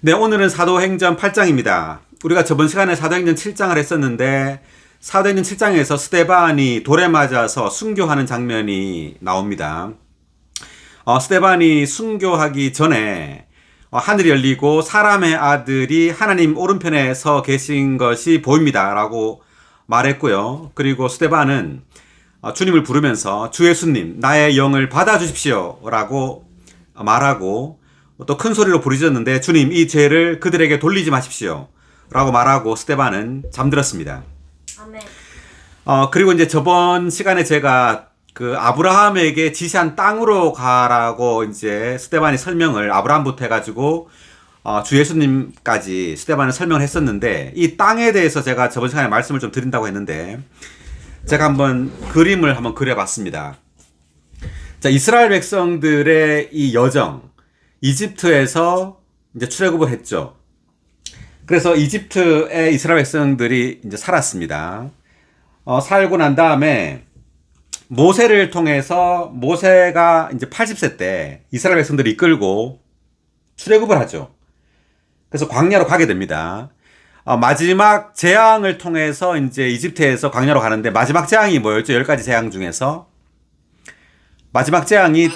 네, 오늘은 사도행전 8장입니다. 우리가 저번 시간에 사도행전 7장을 했었는데 사도행전 7장에서 스데반이 돌에 맞아서 순교하는 장면이 나옵니다. 스데반이 순교하기 전에 하늘이 열리고 사람의 아들이 하나님 오른편에 서 계신 것이 보입니다 라고 말했고요. 그리고 스데반은 주님을 부르면서 주 예수님 나의 영을 받아주십시오 라고 말하고 또 큰 소리로 부르짖었는데 주님 이 죄를 그들에게 돌리지 마십시오 라고 말하고 스데반은 잠들었습니다. 아멘. 그리고 이제 저번 시간에 제가 그 아브라함에게 지시한 땅으로 가라고 이제 스데반이 설명을 아브라함부터 해가지고 주 예수님까지 스데반을 설명을 했었는데 이 땅에 대해서 제가 저번 시간에 말씀을 좀 드린다고 했는데 제가 한번 그림을 한번 그려봤습니다. 자, 이스라엘 백성들의 이 여정, 이집트에서 이제 출애굽을 했죠. 그래서 이집트에 이스라엘 백성들이 이제 살았습니다. 살고 난 다음에 모세를 통해서 모세가 이제 80세 때 이스라엘 백성들을 이끌고 출애굽을 하죠. 그래서 광야로 가게 됩니다. 마지막 재앙을 통해서 이제 이집트에서 광야로 가는데 마지막 재앙이 뭐였죠? 10가지 재앙 중에서 마지막 재앙이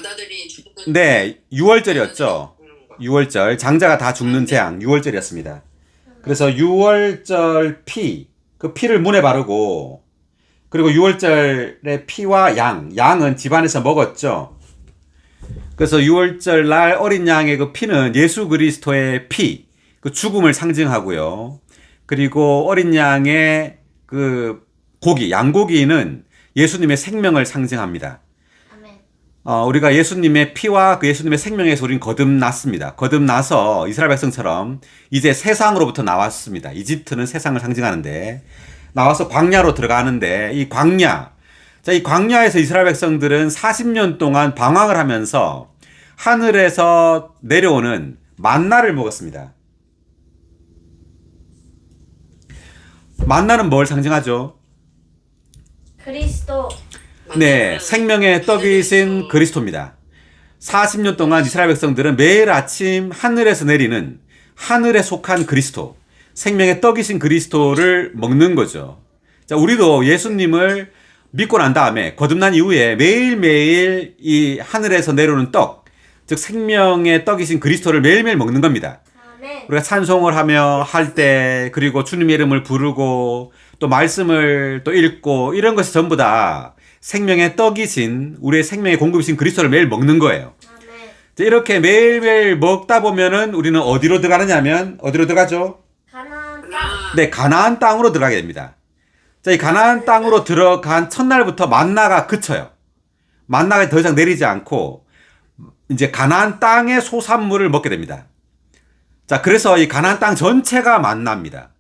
네, 6월절이었죠. 6월절 장자가 다 죽는 재앙 6월절이었습니다. 그래서 6월절 피, 그 피를 문에 바르고 그리고 6월절의 피와 양은 집안에서 먹었죠. 그래서 6월절 날 어린 양의 그 피는 예수 그리스도의 피, 그 죽음을 상징하고요. 그리고 어린 양의 그 고기, 양고기는 예수님의 생명을 상징합니다. 우리가 예수님의 피와 그 예수님의 생명에서 우리는 거듭났습니다. 거듭나서 이스라엘 백성처럼 이제 세상으로부터 나왔습니다. 이집트는 세상을 상징하는데 나와서 광야로 들어가는데 이 광야, 자, 이 광야에서 이스라엘 백성들은 40년 동안 방황을 하면서 하늘에서 내려오는 만나를 먹었습니다. 만나는 뭘 상징하죠? 그리스도. 네, 생명의 떡이신 그리스도입니다. 40년 동안 이스라엘 백성들은 매일 아침 하늘에서 내리는 하늘에 속한 그리스도, 생명의 떡이신 그리스도를 먹는 거죠. 자, 우리도 예수님을 믿고 난 다음에 거듭난 이후에 매일매일 이 하늘에서 내려오는 떡, 즉 생명의 떡이신 그리스도를 매일매일 먹는 겁니다. 우리가 찬송을 하며 할 때 그리고 주님의 이름을 부르고 또 말씀을 또 읽고 이런 것이 전부 다 생명의 떡이신 우리의 생명의 공급이신 그리스도를 매일 먹는 거예요. 이렇게 매일매일 먹다 보면은 우리는 어디로 들어가느냐면 어디로 들어가죠? 가나안 땅. 네, 가나안 땅으로 들어가게 됩니다. 자, 이 가나안 땅으로 들어간 첫날부터 만나가 그쳐요. 만나가 더 이상 내리지 않고 이제 가나안 땅의 소산물을 먹게 됩니다. 자, 그래서 이 가나안 땅 전체가 만나입니다.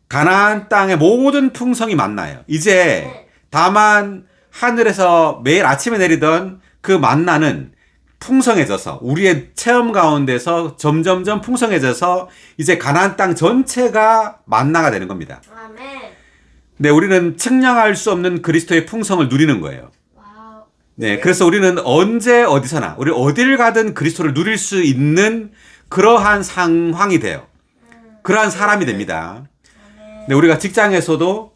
가나안 땅의 모든 풍성이 만나예요. 이제 다만 하늘에서 매일 아침에 내리던 그 만나는 풍성해져서 우리의 체험 가운데서 점점점 풍성해져서 이제 가나안 땅 전체가 만나가 되는 겁니다. 아멘. 네, 우리는 측량할 수 없는 그리스도의 풍성을 누리는 거예요. 와우. 네, 그래서 우리는 언제 어디서나 우리 어딜 가든 그리스도를 누릴 수 있는 그러한 상황이 돼요. 그러한 사람이 됩니다. 네, 우리가 직장에서도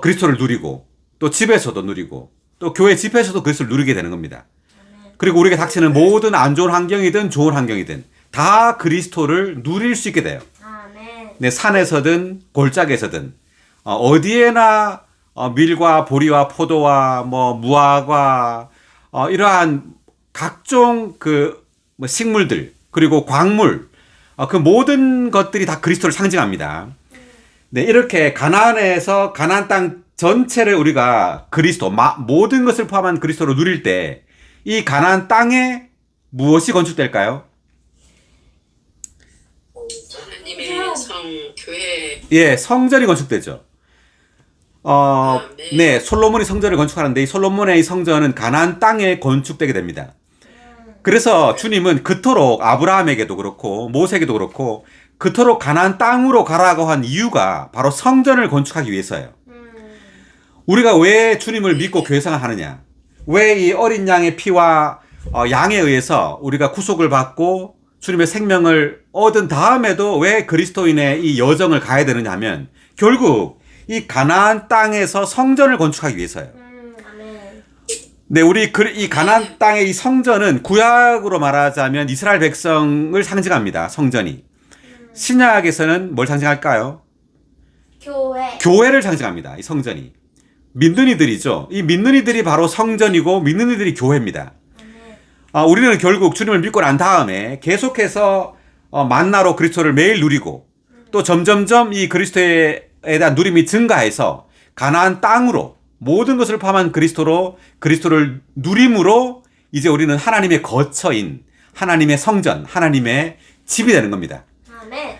그리스도를 누리고 또 집에서도 누리고 또 교회 집회에서도 그리스도를 누리게 되는 겁니다. 그리고 우리에게 닥치는 모든 안 좋은 환경이든 좋은 환경이든 다 그리스도를 누릴 수 있게 돼요. 아멘. 네, 산에서든 골짜기에서든 어디에나 밀과 보리와 포도와 뭐 무화과 이러한 각종 그 식물들 그리고 광물 그 모든 것들이 다 그리스도를 상징합니다. 네, 이렇게 가나안에서 가나안 땅 전체를 우리가 그리스도 모든 것을 포함한 그리스도로 누릴 때 이 가나안 땅에 무엇이 건축될까요? 하나님의 성 교회. 예, 성전이 건축되죠. 네, 솔로몬이 성전을 건축하는데 이 솔로몬의 이 성전은 가나안 땅에 건축되게 됩니다. 그래서 주님은 그토록 아브라함에게도 그렇고 모세에게도 그렇고 그토록 가나안 땅으로 가라고 한 이유가 바로 성전을 건축하기 위해서예요. 우리가 왜 주님을 믿고 교회 생활하느냐? 왜 이 어린 양의 피와 양에 의해서 우리가 구속을 받고 주님의 생명을 얻은 다음에도 왜 그리스도인의 이 여정을 가야 되느냐 하면 결국 이 가나안 땅에서 성전을 건축하기 위해서예요. 아멘. 네, 우리 이 가나안 땅의 이 성전은 구약으로 말하자면 이스라엘 백성을 상징합니다. 성전이. 신약에서는 뭘 상징할까요? 교회. 교회를 상징합니다. 이 성전이. 믿는 이들이죠. 이 믿는 이들이 바로 성전이고 믿는 이들이 교회입니다. 우리는 결국 주님을 믿고 난 다음에 계속해서 만나로 그리스도를 매일 누리고 또 점점점 이 그리스도에 대한 누림이 증가해서 가나안 땅으로 모든 것을 포함한 그리스도를 누림으로 이제 우리는 하나님의 거처인 하나님의 성전, 하나님의 집이 되는 겁니다. 아멘.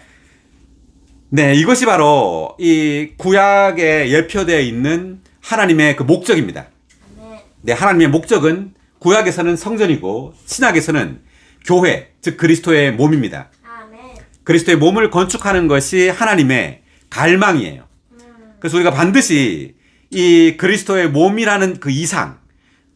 네, 이것이 바로 이 구약에 예표되어 있는 하나님의 그 목적입니다. 아멘. 네, 하나님의 목적은 구약에서는 성전이고 신약에서는 교회, 즉 그리스도의 몸입니다. 아멘. 그리스도의 몸을 건축하는 것이 하나님의 갈망이에요. 그래서 우리가 반드시 이 그리스도의 몸이라는 그 이상,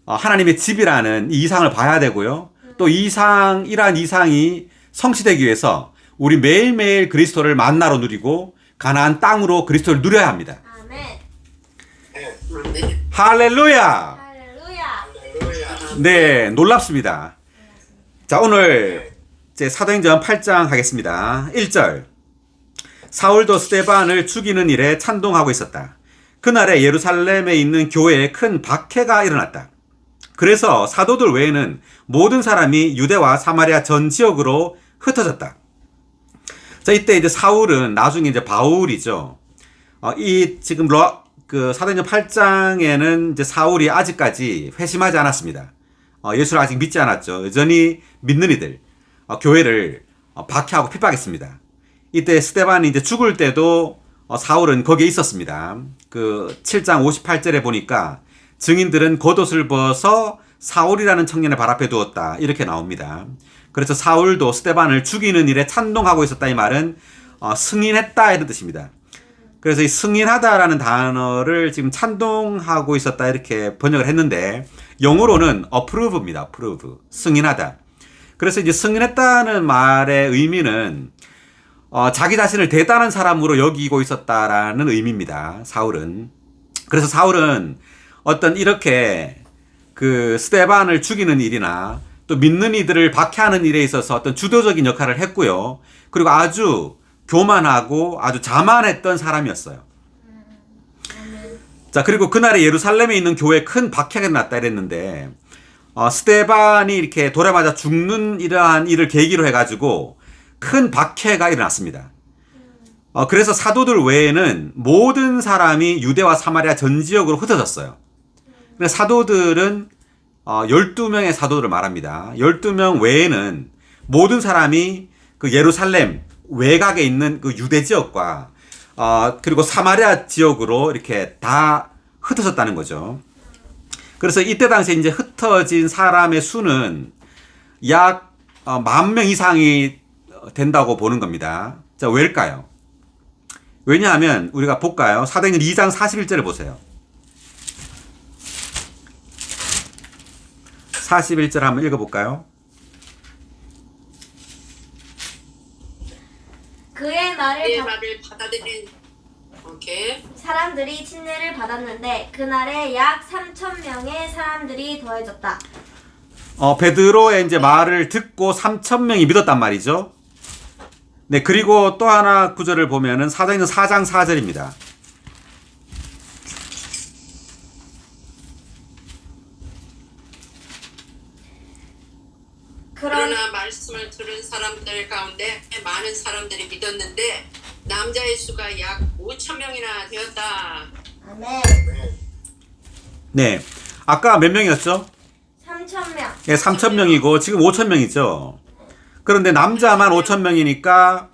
하나님의 집이라는 이 이상을 봐야 되고요. 또 이러한 이상이 성취되기 위해서 우리 매일매일 그리스도를 만나러 누리고 가나안 땅으로 그리스도를 누려야 합니다. 아멘. 아멘. 할렐루야! 할렐루야. 네, 놀랍습니다. 자, 오늘 제 사도행전 8장 하겠습니다. 1절. 사울도 스데반을 죽이는 일에 찬동하고 있었다. 그날에 예루살렘에 있는 교회에 큰 박해가 일어났다. 그래서 사도들 외에는 모든 사람이 유대와 사마리아 전 지역으로 흩어졌다. 자, 이때 이제 사울은 나중에 이제 바울이죠. 지금 사도행전 8장에는 이제 사울이 아직까지 회심하지 않았습니다. 예수를 아직 믿지 않았죠. 여전히 믿는 이들, 교회를 박해하고 핍박했습니다. 이때 스데반이 이제 죽을 때도 사울은 거기에 있었습니다. 그 7장 58절에 보니까 증인들은 겉옷을 벗어 사울이라는 청년의 발 앞에 두었다. 이렇게 나옵니다. 그래서 사울도 스데반을 죽이는 일에 찬동하고 있었다. 이 말은 승인했다 이런 뜻입니다. 그래서 이 승인하다라는 단어를 지금 찬동하고 있었다 이렇게 번역을 했는데 영어로는 approve입니다. approve. 승인하다. 그래서 이제 승인했다는 말의 의미는 자기 자신을 대단한 사람으로 여기고 있었다라는 의미입니다. 사울은. 그래서 사울은 어떤 이렇게 그 스데반을 죽이는 일이나 또 믿는 이들을 박해하는 일에 있어서 어떤 주도적인 역할을 했고요. 그리고 아주 교만하고 아주 자만했던 사람이었어요. 자, 그리고 그날에 예루살렘에 있는 교회에 큰 박해가 났다 이랬는데 스데반이 이렇게 돌에 맞아 죽는 이러한 일을 계기로 해가지고 큰 박해가 일어났습니다. 그래서 사도들 외에는 모든 사람이 유대와 사마리아 전 지역으로 흩어졌어요. 근데 사도들은 12명의 사도들을 말합니다. 12명 외에는 모든 사람이 그 예루살렘 외곽에 있는 그 유대 지역과 그리고 사마리아 지역으로 이렇게 다 흩어졌다는 거죠. 그래서 이때 당시에 이제 흩어진 사람의 수는 약 10,000명 이상이 된다고 보는 겁니다. 자, 왜일까요? 왜냐하면 우리가 볼까요? 사도행전 2장 41절을 보세요. 41절 한번 읽어볼까요? 그의 말을 내 말을 받아들인 오케이. 사람들이 침례를 받았는데 그날에 약 3,000명의 사람들이 더해졌다. 베드로의 이제 말을 듣고 3,000명이 믿었단 말이죠. 네, 그리고 또 하나 구절을 보면은 사도행전 4장 4절입니다. 그러나 말씀을 들은 사람들 가운데 많은 사람들이 믿었는데 남자의 수가 약 5,000명이나 되었다. 아멘. 네, 아까 몇 명이었죠? 3,000명. 네, 3,000명이고 지금 5,000명이죠. 그런데 남자만 5,000명이니까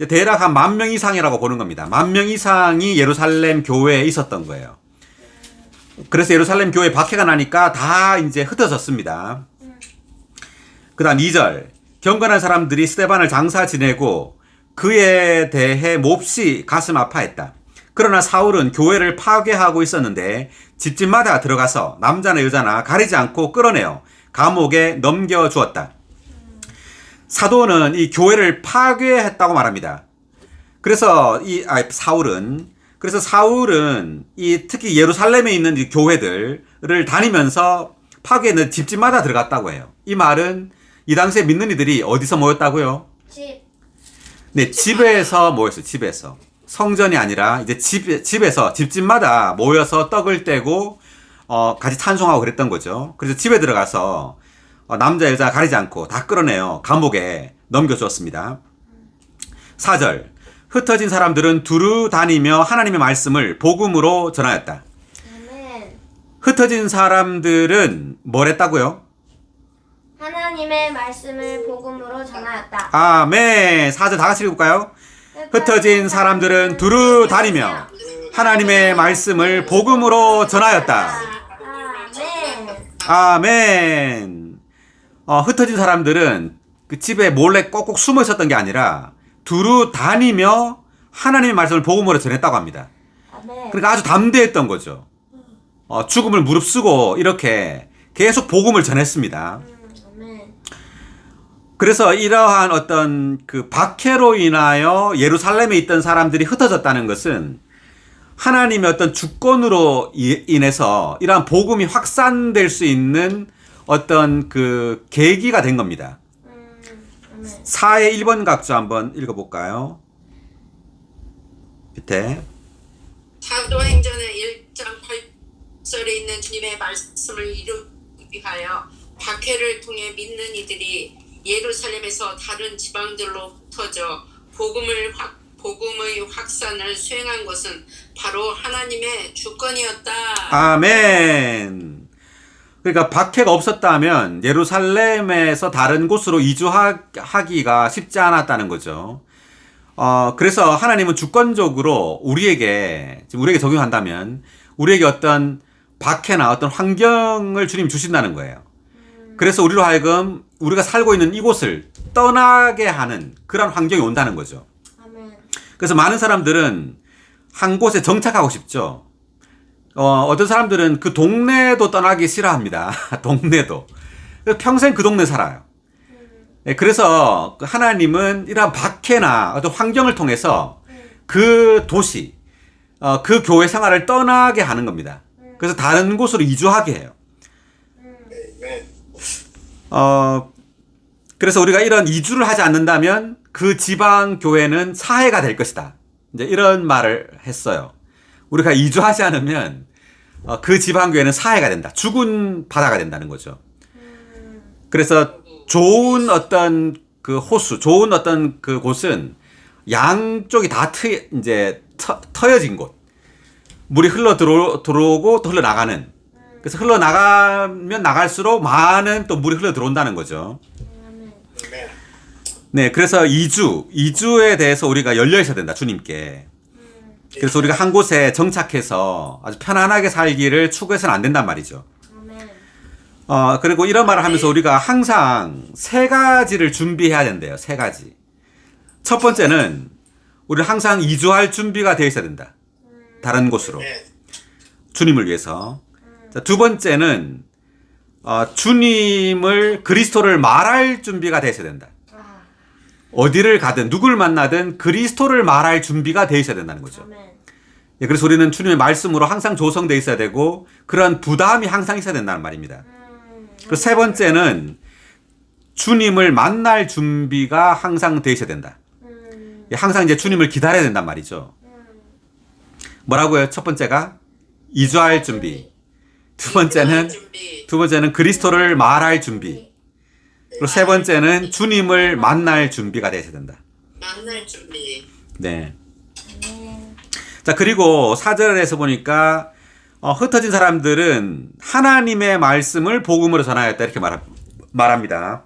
대략 한 10,000명 이상이라고 보는 겁니다. 10,000명 이상이 예루살렘 교회에 있었던 거예요. 그래서 예루살렘 교회 박해가 나니까 다 이제 흩어졌습니다. 그 다음 2절. 경건한 사람들이 스데반을 장사 지내고 그에 대해 몹시 가슴 아파했다. 그러나 사울은 교회를 파괴하고 있었는데 집집마다 들어가서 남자나 여자나 가리지 않고 끌어내어 감옥에 넘겨주었다. 사도는 이 교회를 파괴했다고 말합니다. 그래서 사울은 이 특히 예루살렘에 있는 이 교회들을 다니면서 파괴는 집집마다 들어갔다고 해요. 이 말은 이 당시에 믿는 이들이 어디서 모였다고요? 집. 네, 집에서 모였어요. 집에서. 성전이 아니라 이제 집에서 집집마다 모여서 떡을 떼고 같이 찬송하고 그랬던 거죠. 그래서 집에 들어가서 남자 여자 가리지 않고 다 끌어내요. 감옥에 넘겨주었습니다. 4절. 흩어진 사람들은 두루 다니며 하나님의 말씀을 복음으로 전하였다. 아멘. 흩어진 사람들은 뭘 했다고요? 하나님의 말씀을 복음으로 전하였다. 아멘. 4절 다 같이 읽을까요? 흩어진 사람들은 두루 다니며 하나님의 말씀을 복음으로 전하였다. 아멘. 아멘. 흩어진 사람들은 그 집에 몰래 꼭꼭 숨어 있었던 게 아니라 두루 다니며 하나님의 말씀을 복음으로 전했다고 합니다. 아멘. 그러니까 아주 담대했던 거죠. 죽음을 무릅쓰고 이렇게 계속 복음을 전했습니다. 아멘. 그래서 이러한 어떤 그 박해로 인하여 예루살렘에 있던 사람들이 흩어졌다는 것은 하나님의 어떤 주권으로 인해서 이러한 복음이 확산될 수 있는 어떤 그 계기가 된 겁니다. 아멘. 4의 1번 각주 한번 읽어볼까요? 밑에. 사도행전의 1장 8절에 있는 주님의 말씀을 이루기 위하여 박해를 통해 믿는 이들이 예루살렘에서 다른 지방들로 흩어져 복음의 확산을 수행한 것은 바로 하나님의 주권이었다. 아멘. 그러니까 박해가 없었다면 예루살렘에서 다른 곳으로 이주하기가 쉽지 않았다는 거죠. 그래서 하나님은 주권적으로 우리에게 적용한다면 우리에게 어떤 박해나 어떤 환경을 주님 주신다는 거예요. 그래서 우리로 하여금 우리가 살고 있는 이곳을 떠나게 하는 그런 환경이 온다는 거죠. 아멘. 그래서 많은 사람들은 한 곳에 정착하고 싶죠. 어떤 사람들은 그 동네도 떠나기 싫어합니다. 동네도. 평생 그 동네 살아요. 그래서 하나님은 이러한 박해나 어떤 환경을 통해서 그 도시, 그 교회 생활을 떠나게 하는 겁니다. 그래서 다른 곳으로 이주하게 해요. 그래서 우리가 이런 이주를 하지 않는다면 그 지방 교회는 사해가 될 것이다. 이제 이런 말을 했어요. 우리가 이주하지 않으면 그 지방 교회는 사해가 된다. 죽은 바다가 된다는 거죠. 그래서 좋은 어떤 그 호수, 좋은 어떤 그 곳은 양쪽이 다 터여진 곳. 물이 흘러 들어오고 또 흘러 나가는. 그래서 흘러 나가면 나갈수록 많은 또 물이 흘러 들어온다는 거죠. 네, 그래서 이주에 대해서 우리가 열려 있어야 된다, 주님께. 그래서 우리가 한 곳에 정착해서 아주 편안하게 살기를 추구해서는 안 된단 말이죠. 그리고 이런 말을 하면서 우리가 항상 3가지를 준비해야 된대요. 3가지. 첫 번째는 우리는 항상 이주할 준비가 되어 있어야 된다. 다른 곳으로. 주님을 위해서. 자, 두 번째는 주님을 그리스도를 말할 준비가 되어 있어야 된다. 어디를 가든 누굴 만나든 그리스도를 말할 준비가 되어 있어야 된다는 거죠. 예, 그래서 우리는 주님의 말씀으로 항상 조성되어 있어야 되고 그런 부담이 항상 있어야 된다는 말입니다. 그리고 세 번째는 주님을 만날 준비가 항상 되어 있어야 된다. 예, 항상 이제 주님을 기다려야 된단 말이죠. 뭐라고요? 첫 번째가 이주할 준비. 두 번째는 그리스도를 말할 준비. 그리고 세 번째는 주님을 만날 준비가 되어야 된다. 만날 준비. 네. 자, 그리고 4절에서 보니까 흩어진 사람들은 하나님의 말씀을 복음으로 전하였다 이렇게 말합니다.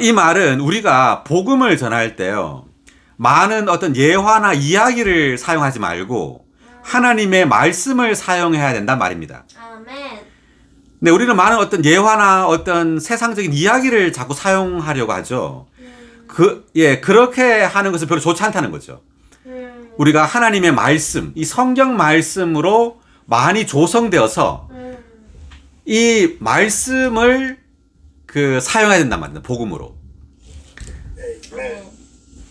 이 말은 우리가 복음을 전할 때요. 많은 어떤 예화나 이야기를 사용하지 말고 하나님의 말씀을 사용해야 된단 말입니다. 아멘. 네, 우리는 많은 어떤 예화나 어떤 세상적인 이야기를 자꾸 사용하려고 하죠. 그렇게 하는 것은 별로 좋지 않다는 거죠. 우리가 하나님의 말씀, 이 성경 말씀으로 많이 조성되어서 이 말씀을 사용해야 된단 말입니다. 복음으로.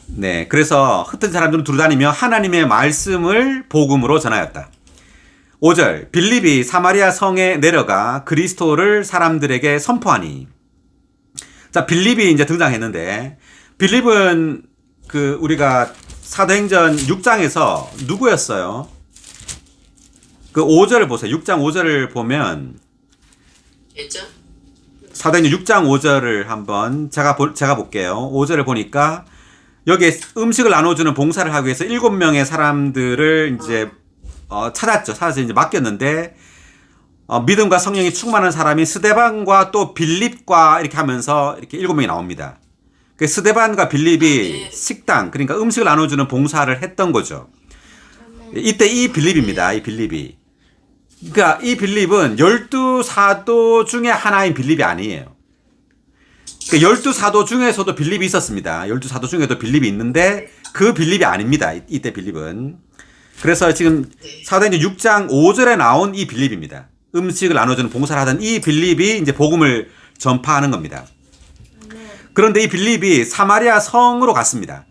네, 그래서 흩은 사람들은 두루다니며 하나님의 말씀을 복음으로 전하였다. 5절, 빌립이 사마리아 성에 내려가 그리스도를 사람들에게 선포하니. 자, 빌립이 이제 등장했는데, 빌립은 우리가 사도행전 6장에서 누구였어요? 그 5절을 보세요. 6장 5절을 보면, 했죠? 사도행전 6장 5절을 한번 제가 볼게요. 5절을 보니까, 여기에 음식을 나눠주는 봉사를 하기 위해서 7명의 사람들을 이제 찾았죠. 찾아서 이제 맡겼는데, 믿음과 성령이 충만한 사람이 스데반과 또 빌립과 이렇게 하면서 이렇게 7명이 나옵니다. 그 스데반과 빌립이 식당, 그러니까 음식을 나눠주는 봉사를 했던 거죠. 이때 이 빌립입니다. 이 빌립이. 그러니까 이 빌립은 12사도 중에 하나인 빌립이 아니에요. 그 12사도 중에서도 빌립이 있었습니다. 12사도 중에도 빌립이 있는데 그 빌립이 아닙니다. 이때 빌립은. 그래서 지금 사도행전 6장 5절에 나온 이 빌립입니다. 음식을 나눠주는 봉사를 하던 이 빌립이 이제 복음을 전파하는 겁니다. 그런데 이 빌립이 사마리아 성으로 갔습니다.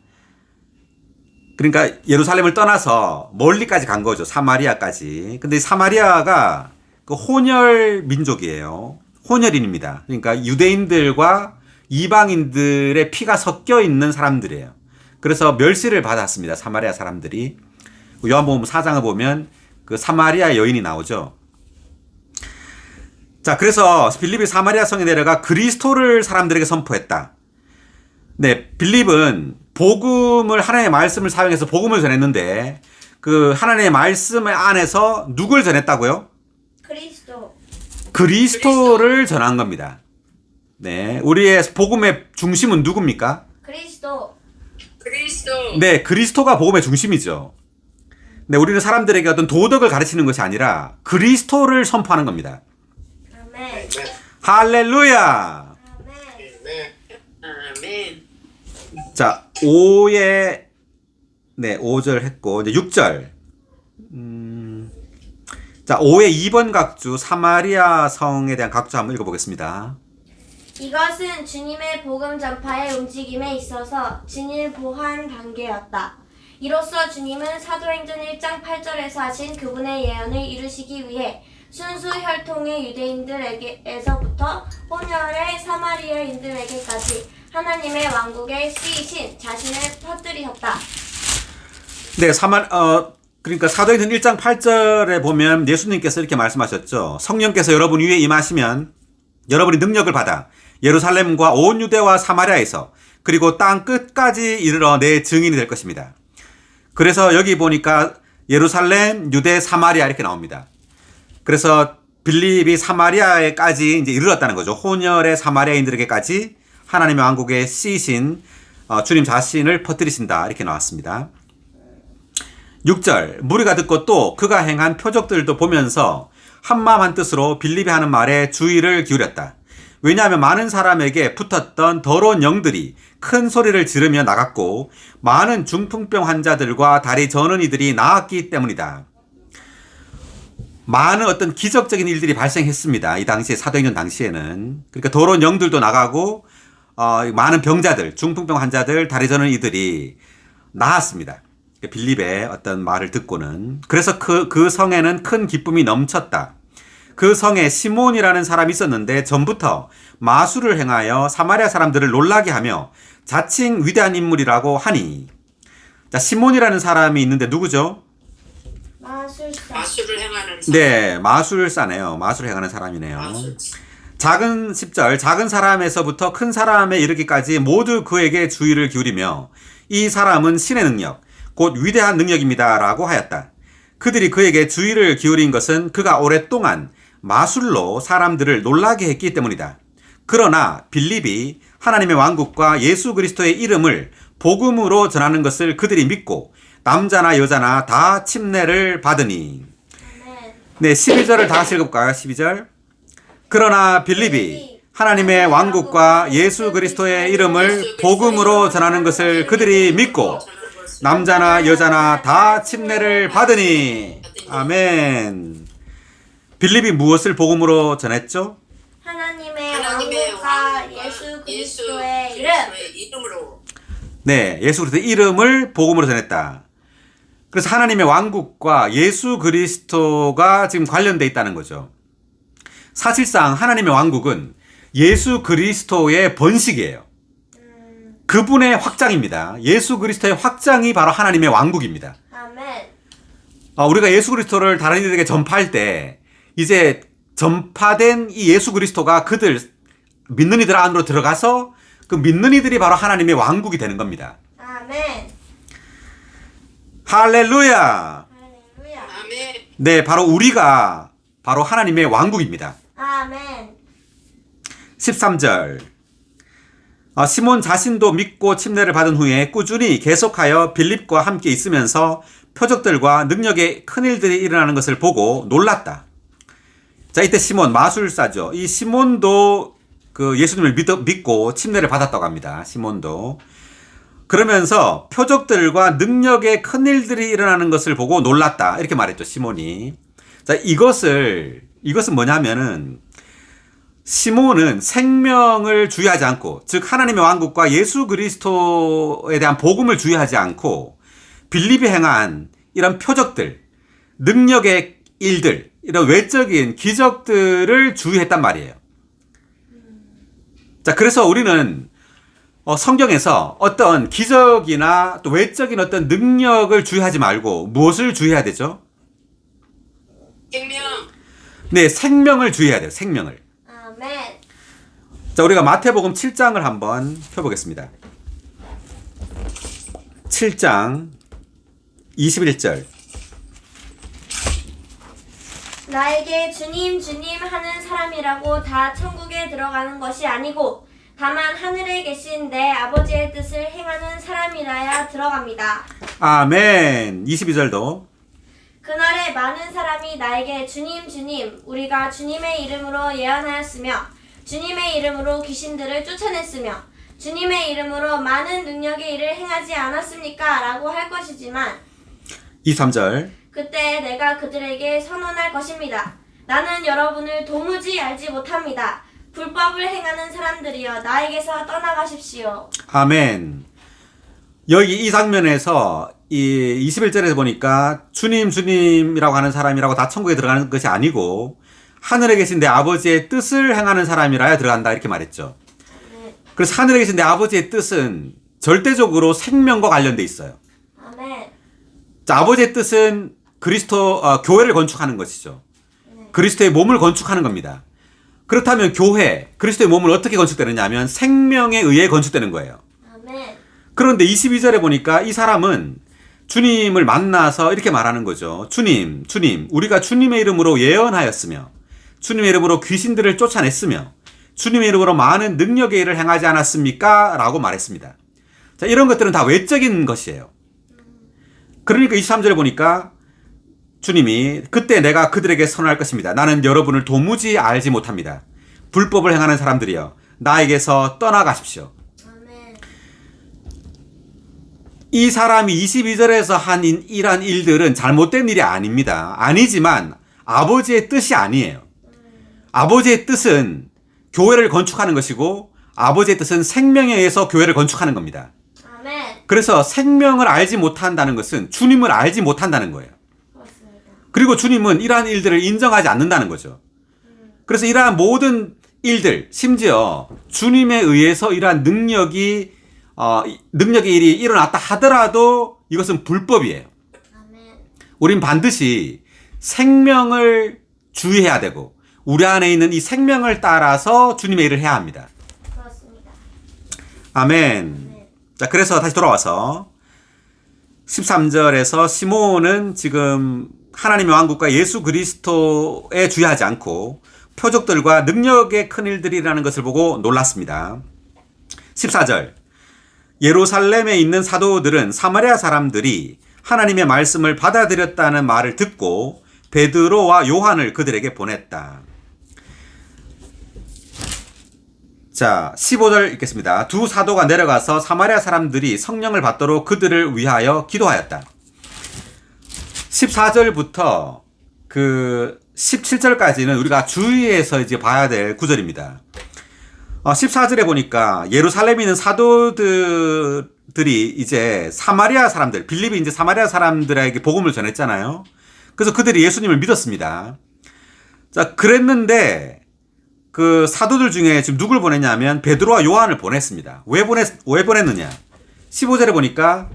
그러니까 예루살렘을 떠나서 멀리까지 간 거죠. 사마리아까지. 근데 사마리아가 그 혼혈 민족이에요. 혼혈인입니다. 그러니까 유대인들과 이방인들의 피가 섞여 있는 사람들이에요. 그래서 멸시를 받았습니다. 사마리아 사람들이. 요한복음 4장을 보면 그 사마리아 여인이 나오죠. 자, 그래서 빌립이 사마리아 성에 내려가 그리스도를 사람들에게 선포했다. 네, 빌립은 복음을, 하나님의 말씀을 사용해서 복음을 전했는데, 그 하나님의 말씀 안에서 누굴 전했다고요? 그리스도를 전한 겁니다. 네, 우리의 복음의 중심은 누굽니까? 그리스도. 네, 그리스도가 복음의 중심이죠. 네, 우리는 사람들에게 어떤 도덕을 가르치는 것이 아니라 그리스도를 선포하는 겁니다. 아멘. 할렐루야! 아멘. 자, 5의, 네, 5절 했고, 이제 6절. 자, 5의 2번 각주, 사마리아 성에 대한 각주 한번 읽어보겠습니다. 이것은 주님의 복음 전파의 움직임에 있어서 진일보한 단계였다. 이로써 주님은 사도행전 1장 8절에서 하신 그분의 예언을 이루시기 위해 순수 혈통의 유대인들에게서부터 혼혈의 사마리아인들에게까지 하나님의 왕국에 쓰이신 자신을 퍼뜨리셨다. 네, 그러니까 사도행전 1장 8절에 보면 예수님께서 이렇게 말씀하셨죠. 성령께서 여러분 위에 임하시면 여러분이 능력을 받아 예루살렘과 온 유대와 사마리아에서 그리고 땅 끝까지 이르러 내 증인이 될 것입니다. 그래서 여기 보니까 예루살렘, 유대, 사마리아 이렇게 나옵니다. 그래서 빌립이 사마리아에까지 이제 이르렀다는 거죠. 혼혈의 사마리아인들에게까지 하나님의 왕국에 쓰이신 주님 자신을 퍼뜨리신다. 이렇게 나왔습니다. 6절, 무리가 듣고 또 그가 행한 표적들도 보면서 한마음 한뜻으로 빌립이 하는 말에 주의를 기울였다. 왜냐하면 많은 사람에게 붙었던 더러운 영들이 큰 소리를 지르며 나갔고 많은 중풍병 환자들과 다리 저는 이들이 나았기 때문이다. 많은 어떤 기적적인 일들이 발생했습니다. 이 당시에, 사도행전 당시에는. 그러니까 더러운 영들도 나가고 많은 병자들, 중풍병 환자들, 다리 저는 이들이 나았습니다. 빌립의 어떤 말을 듣고는. 그래서 그 성에는 큰 기쁨이 넘쳤다. 그 성에 시몬이라는 사람이 있었는데 전부터 마술을 행하여 사마리아 사람들을 놀라게 하며 자칭 위대한 인물이라고 하니. 자, 시몬이라는 사람이 있는데 누구죠? 마술을 행하는 사람. 네, 마술사네요. 마술을 행하는 사람이네요. 작은 10절, 작은 사람에서부터 큰 사람에 이르기까지 모두 그에게 주의를 기울이며 이 사람은 신의 능력, 곧 위대한 능력입니다. 라고 하였다. 그들이 그에게 주의를 기울인 것은 그가 오랫동안 마술로 사람들을 놀라게 했기 때문이다. 그러나 빌립이 하나님의 왕국과 예수 그리스도의 이름을 복음으로 전하는 것을 그들이 믿고 남자나 여자나 다 침례를 받으니. 네, 12절을 다 같이 읽어볼까요? 12절. 그러나 빌립이 하나님의 왕국과 예수 그리스도의 이름을 복음으로 전하는 것을 그들이 믿고 남자나 여자나 다 침례를 받으니. 아멘. 빌립이 무엇을 복음으로 전했죠? 하나님의 왕국과 예수 그리스도의 이름으로. 네, 예수 그리스도의 이름을 복음으로 전했다. 그래서 하나님의 왕국과 예수 그리스도가 지금 관련돼 있다는 거죠. 사실상 하나님의 왕국은 예수 그리스도의 번식이에요. 그분의 확장입니다. 예수 그리스도의 확장이 바로 하나님의 왕국입니다. 아멘. 우리가 예수 그리스도를 다른 이들에게 전파할 때 이제 전파된 이 예수 그리스도가 그들 믿는 이들 안으로 들어가서 그 믿는 이들이 바로 하나님의 왕국이 되는 겁니다. 아멘. 할렐루야. 할렐루야. 아멘. 네, 바로 우리가 바로 하나님의 왕국입니다. 아멘. 13절. 시몬 자신도 믿고 침례를 받은 후에 꾸준히 계속하여 빌립과 함께 있으면서 표적들과 능력의 큰일들이 일어나는 것을 보고 놀랐다. 자, 이때 시몬 마술사죠. 이 시몬도 그 예수님을 믿고 침례를 받았다고 합니다. 시몬도. 그러면서 표적들과 능력의 큰일들이 일어나는 것을 보고 놀랐다. 이렇게 말했죠, 시몬이. 자, 이것은 뭐냐면은 시몬은 생명을 주의하지 않고, 즉 하나님의 왕국과 예수 그리스도에 대한 복음을 주의하지 않고 빌립이 행한 이런 표적들, 능력의 일들, 이런 외적인 기적들을 주의했단 말이에요. 자, 그래서 우리는 성경에서 어떤 기적이나 또 외적인 어떤 능력을 주의하지 말고 무엇을 주의해야 되죠? 생명. 네, 생명을 주의해야 돼요. 생명을. 아멘. 자, 우리가 마태복음 7장을 한번 펴보겠습니다. 7장 21절. 나에게 주님 주님 하는 사람이라고 다 천국에 들어가는 것이 아니고 다만 하늘에 계신 내 아버지의 뜻을 행하는 사람이라야 들어갑니다. 아멘. 22절도. 그날에 많은 사람이 나에게 주님 주님 우리가 주님의 이름으로 예언하였으며 주님의 이름으로 귀신들을 쫓아냈으며 주님의 이름으로 많은 능력의 일을 행하지 않았습니까? 라고 할 것이지만 23절. 그때 내가 그들에게 선언할 것입니다. 나는 여러분을 도무지 알지 못합니다. 불법을 행하는 사람들이여 나에게서 떠나가십시오. 아멘. 여기 이 장면에서 이 21절에서 보니까 주님 주님이라고 하는 사람이라고 다 천국에 들어가는 것이 아니고 하늘에 계신 내 아버지의 뜻을 행하는 사람이라야 들어간다 이렇게 말했죠. 그래서 하늘에 계신 내 아버지의 뜻은 절대적으로 생명과 관련돼 있어요. 아멘. 자, 아버지의 뜻은 교회를 건축하는 것이죠. 그리스도의 몸을 건축하는 겁니다. 그렇다면 교회, 그리스도의 몸은 어떻게 건축되느냐 하면 생명에 의해 건축되는 거예요. 아멘. 그런데 22절에 보니까 이 사람은 주님을 만나서 이렇게 말하는 거죠. 주님, 우리가 주님의 이름으로 예언하였으며 주님의 이름으로 귀신들을 쫓아냈으며 주님의 이름으로 많은 능력의 일을 행하지 않았습니까? 라고 말했습니다. 자, 이런 것들은 다 외적인 것이에요. 그러니까 23절에 보니까 주님이 그때 내가 그들에게 선언할 것입니다. 나는 여러분을 도무지 알지 못합니다. 불법을 행하는 사람들이여 나에게서 떠나가십시오. 아멘. 이 사람이 22절에서 한 이러한 일들은 잘못된 일이 아닙니다. 아니지만 아버지의 뜻이 아니에요. 아버지의 뜻은 교회를 건축하는 것이고 아버지의 뜻은 생명에 의해서 교회를 건축하는 겁니다. 아멘. 그래서 생명을 알지 못한다는 것은 주님을 알지 못한다는 거예요. 그렇습니다. 그리고 주님은 이러한 일들을 인정하지 않는다는 거죠. 그래서 이러한 모든 일들, 심지어 주님에 의해서 이러한 능력의 일이 일어났다 하더라도 이것은 불법이에요. 아멘. 우린 반드시 생명을 주의해야 되고 우리 안에 있는 이 생명을 따라서 주님의 일을 해야 합니다. 그렇습니다. 아멘. 자, 그래서 다시 돌아와서 13절에서 시몬은 지금 하나님의 왕국과 예수 그리스도에 주의하지 않고 표적들과 능력의 큰 일들이라는 것을 보고 놀랐습니다. 14절. 예루살렘에 있는 사도들은 사마리아 사람들이 하나님의 말씀을 받아들였다는 말을 듣고 베드로와 요한을 그들에게 보냈다. 자, 15절 읽겠습니다. 두 사도가 내려가서 사마리아 사람들이 성령을 받도록 그들을 위하여 기도하였다. 14절부터 그 17절까지는 우리가 주의해서 이제 봐야 될 구절입니다. 14절에 보니까 예루살렘에 있는 사도들이 이제 사마리아 사람들, 빌립이 이제 사마리아 사람들에게 복음을 전했잖아요. 그래서 그들이 예수님을 믿었습니다. 자, 그랬는데 그 사도들 중에 지금 누굴 보냈냐면 베드로와 요한을 보냈습니다. 왜 보냈느냐? 15절에 보니까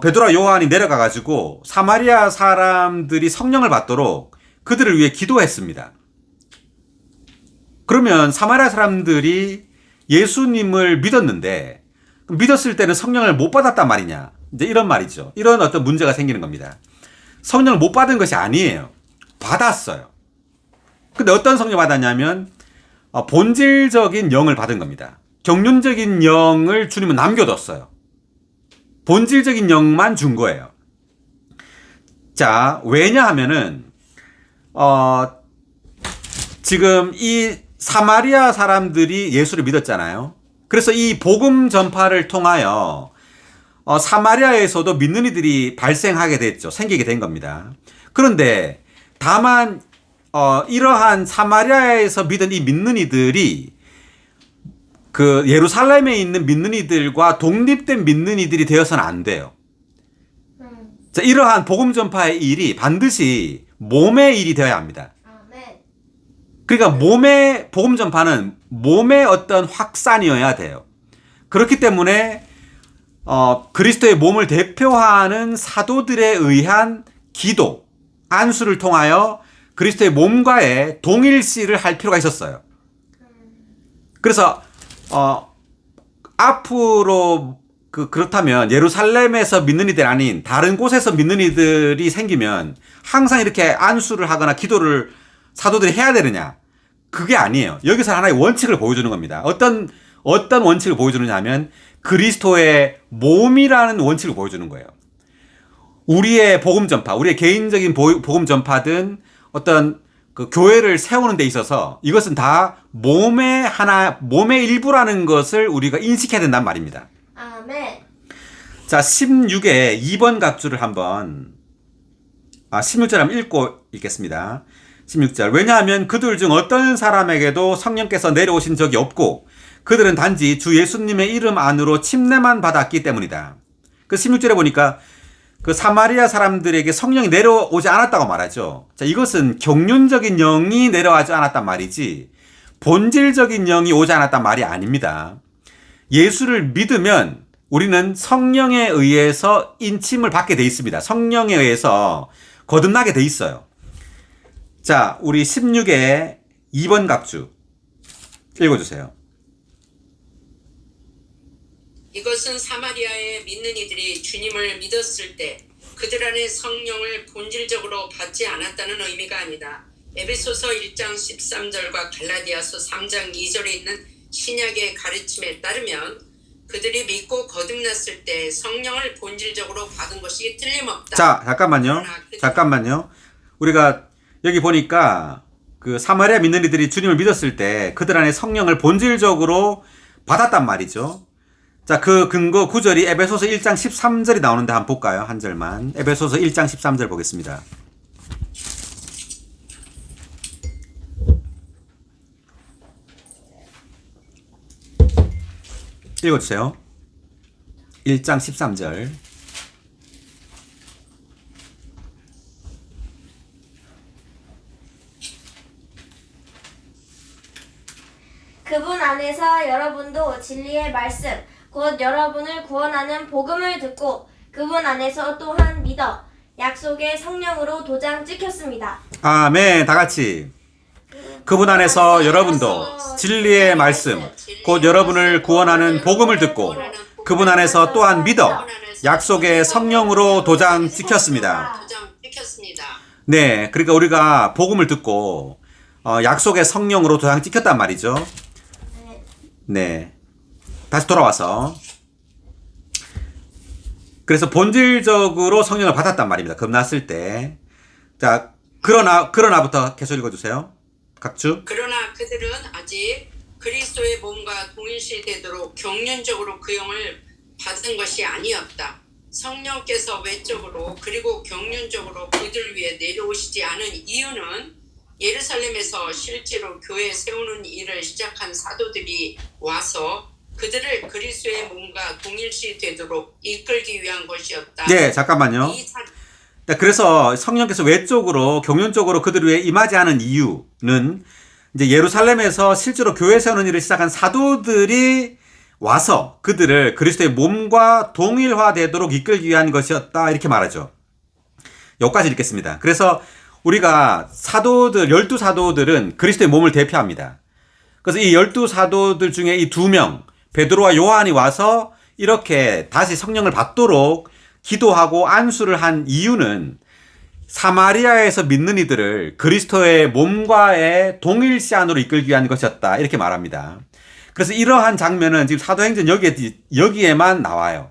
베드로와 요한이 내려가 가지고 사마리아 사람들이 성령을 받도록 그들을 위해 기도했습니다. 그러면 사마리아 사람들이 예수님을 믿었는데 믿었을 때는 성령을 못 받았단 말이냐? 이제 이런 말이죠. 이런 어떤 문제가 생기는 겁니다. 성령을 못 받은 것이 아니에요. 받았어요. 근데 어떤 성령 받았냐면 본질적인 영을 받은 겁니다. 경륜적인 영을 주님은 남겨뒀어요. 본질적인 영만 준 거예요. 자, 왜냐하면은 지금 이 사마리아 사람들이 예수를 믿었잖아요. 그래서 이 복음 전파를 통하여 사마리아에서도 믿는 이들이 발생하게 됐죠. 생기게 된 겁니다. 그런데 다만 이러한 사마리아에서 믿은 이 믿는 이들이 그 예루살렘에 있는 믿는 이들과 독립된 믿는 이들이 되어서는 안 돼요. 자, 이러한 복음 전파의 일이 반드시 몸의 일이 되어야 합니다. 그러니까 몸의 복음 전파는 몸의 어떤 확산이어야 돼요. 그렇기 때문에 그리스도의 몸을 대표하는 사도들에 의한 기도, 안수를 통하여 그리스도의 몸과의 동일시를 할 필요가 있었어요. 그래서 앞으로 그렇다면 예루살렘에서 믿는 이들 아닌 다른 곳에서 믿는 이들이 생기면 항상 이렇게 안수를 하거나 기도를 사도들이 해야 되느냐? 그게 아니에요. 여기서 하나의 원칙을 보여주는 겁니다. 어떤 원칙을 보여주느냐 하면 그리스도의 몸이라는 원칙을 보여주는 거예요. 우리의 복음 전파, 우리의 개인적인 복음 전파든 어떤 그 교회를 세우는 데 있어서 이것은 다 몸의 일부라는 것을 우리가 인식해야 된단 말입니다. 아멘. 자, 16의 2번 각주를 한번 16절 한번 읽겠습니다. 16절. 왜냐하면 그들 중 어떤 사람에게도 성령께서 내려오신 적이 없고 그들은 단지 주 예수님의 이름 안으로 침례만 받았기 때문이다. 그 16절에 보니까 그 사마리아 사람들에게 성령이 내려오지 않았다고 말하죠. 자, 이것은 경륜적인 영이 내려오지 않았단 말이지 본질적인 영이 오지 않았단 말이 아닙니다. 예수를 믿으면 우리는 성령에 의해서 인침을 받게 돼 있습니다. 성령에 의해서 거듭나게 돼 있어요. 자, 우리 16의 2번 각주 읽어주세요. 이것은 사마리아의 믿는 이들이 주님을 믿었을 때 그들 안에 성령을 본질적으로 받지 않았다는 의미가 아니다. 에베소서 1장 13절과 갈라디아서 3장 2절에 있는 신약의 가르침에 따르면 그들이 믿고 거듭났을 때 성령을 본질적으로 받은 것이 틀림없다. 자, 잠깐만요. 우리가 여기 보니까 그 사마리아 믿는 이들이 주님을 믿었을 때 그들 안에 성령을 본질적으로 받았단 말이죠. 자, 그 근거 구절이 에베소서 1장 13절이 나오는데 한번 볼까요? 한 절만. 에베소서 1장 13절 보겠습니다. 읽어주세요. 1장 13절. 그분 안에서 여러분도 진리의 말씀, 곧 여러분을 구원하는 복음을 듣고 그분 안에서 또한 믿어 약속의 성령으로 도장 찍혔습니다. 아멘. 다 같이. 그분 안에서 여러분도 진리의 말씀, 곧 여러분을 구원하는 복음을 듣고 그분 안에서 또한 믿어 약속의 성령으로 도장 찍혔습니다. 네, 그러니까 우리가 복음을 듣고 약속의 성령으로 도장 찍혔단 말이죠. 네, 다시 돌아와서 그래서 본질적으로 성령을 받았단 말입니다. 겁났을 때. 자, 그러나부터 계속 읽어주세요. 각주. 그러나 그들은 아직 그리스도의 몸과 동일시되도록 경륜적으로 그 영을 받은 것이 아니었다. 성령께서 외적으로 그리고 경륜적으로 그들 위해 내려오시지 않은 이유는 예루살렘에서 실제로 교회 세우는 일을 시작한 사도들이 와서 그들을 그리스도의 몸과 동일시 되도록 이끌기 위한 것이었다. 네, 잠깐만요. 그래서 성령께서 외적으로 경륜적으로 그들 위해 임하지 않은 이유는 이제 예루살렘에서 실제로 교회 세우는 일을 시작한 사도들이 와서 그들을 그리스도의 몸과 동일화되도록 이끌기 위한 것이었다 이렇게 말하죠. 여기까지 읽겠습니다. 그래서 우리가 사도들 12사도들은 그리스도의 몸을 대표합니다. 그래서 이 12사도들 중에 이 2명 베드로와 요한이 와서 이렇게 다시 성령을 받도록 기도하고 안수를 한 이유는 사마리아에서 믿는 이들을 그리스도의 몸과의 동일시안으로 이끌기 위한 것이었다 이렇게 말합니다. 그래서 이러한 장면은 지금 사도행전 여기에만 나와요.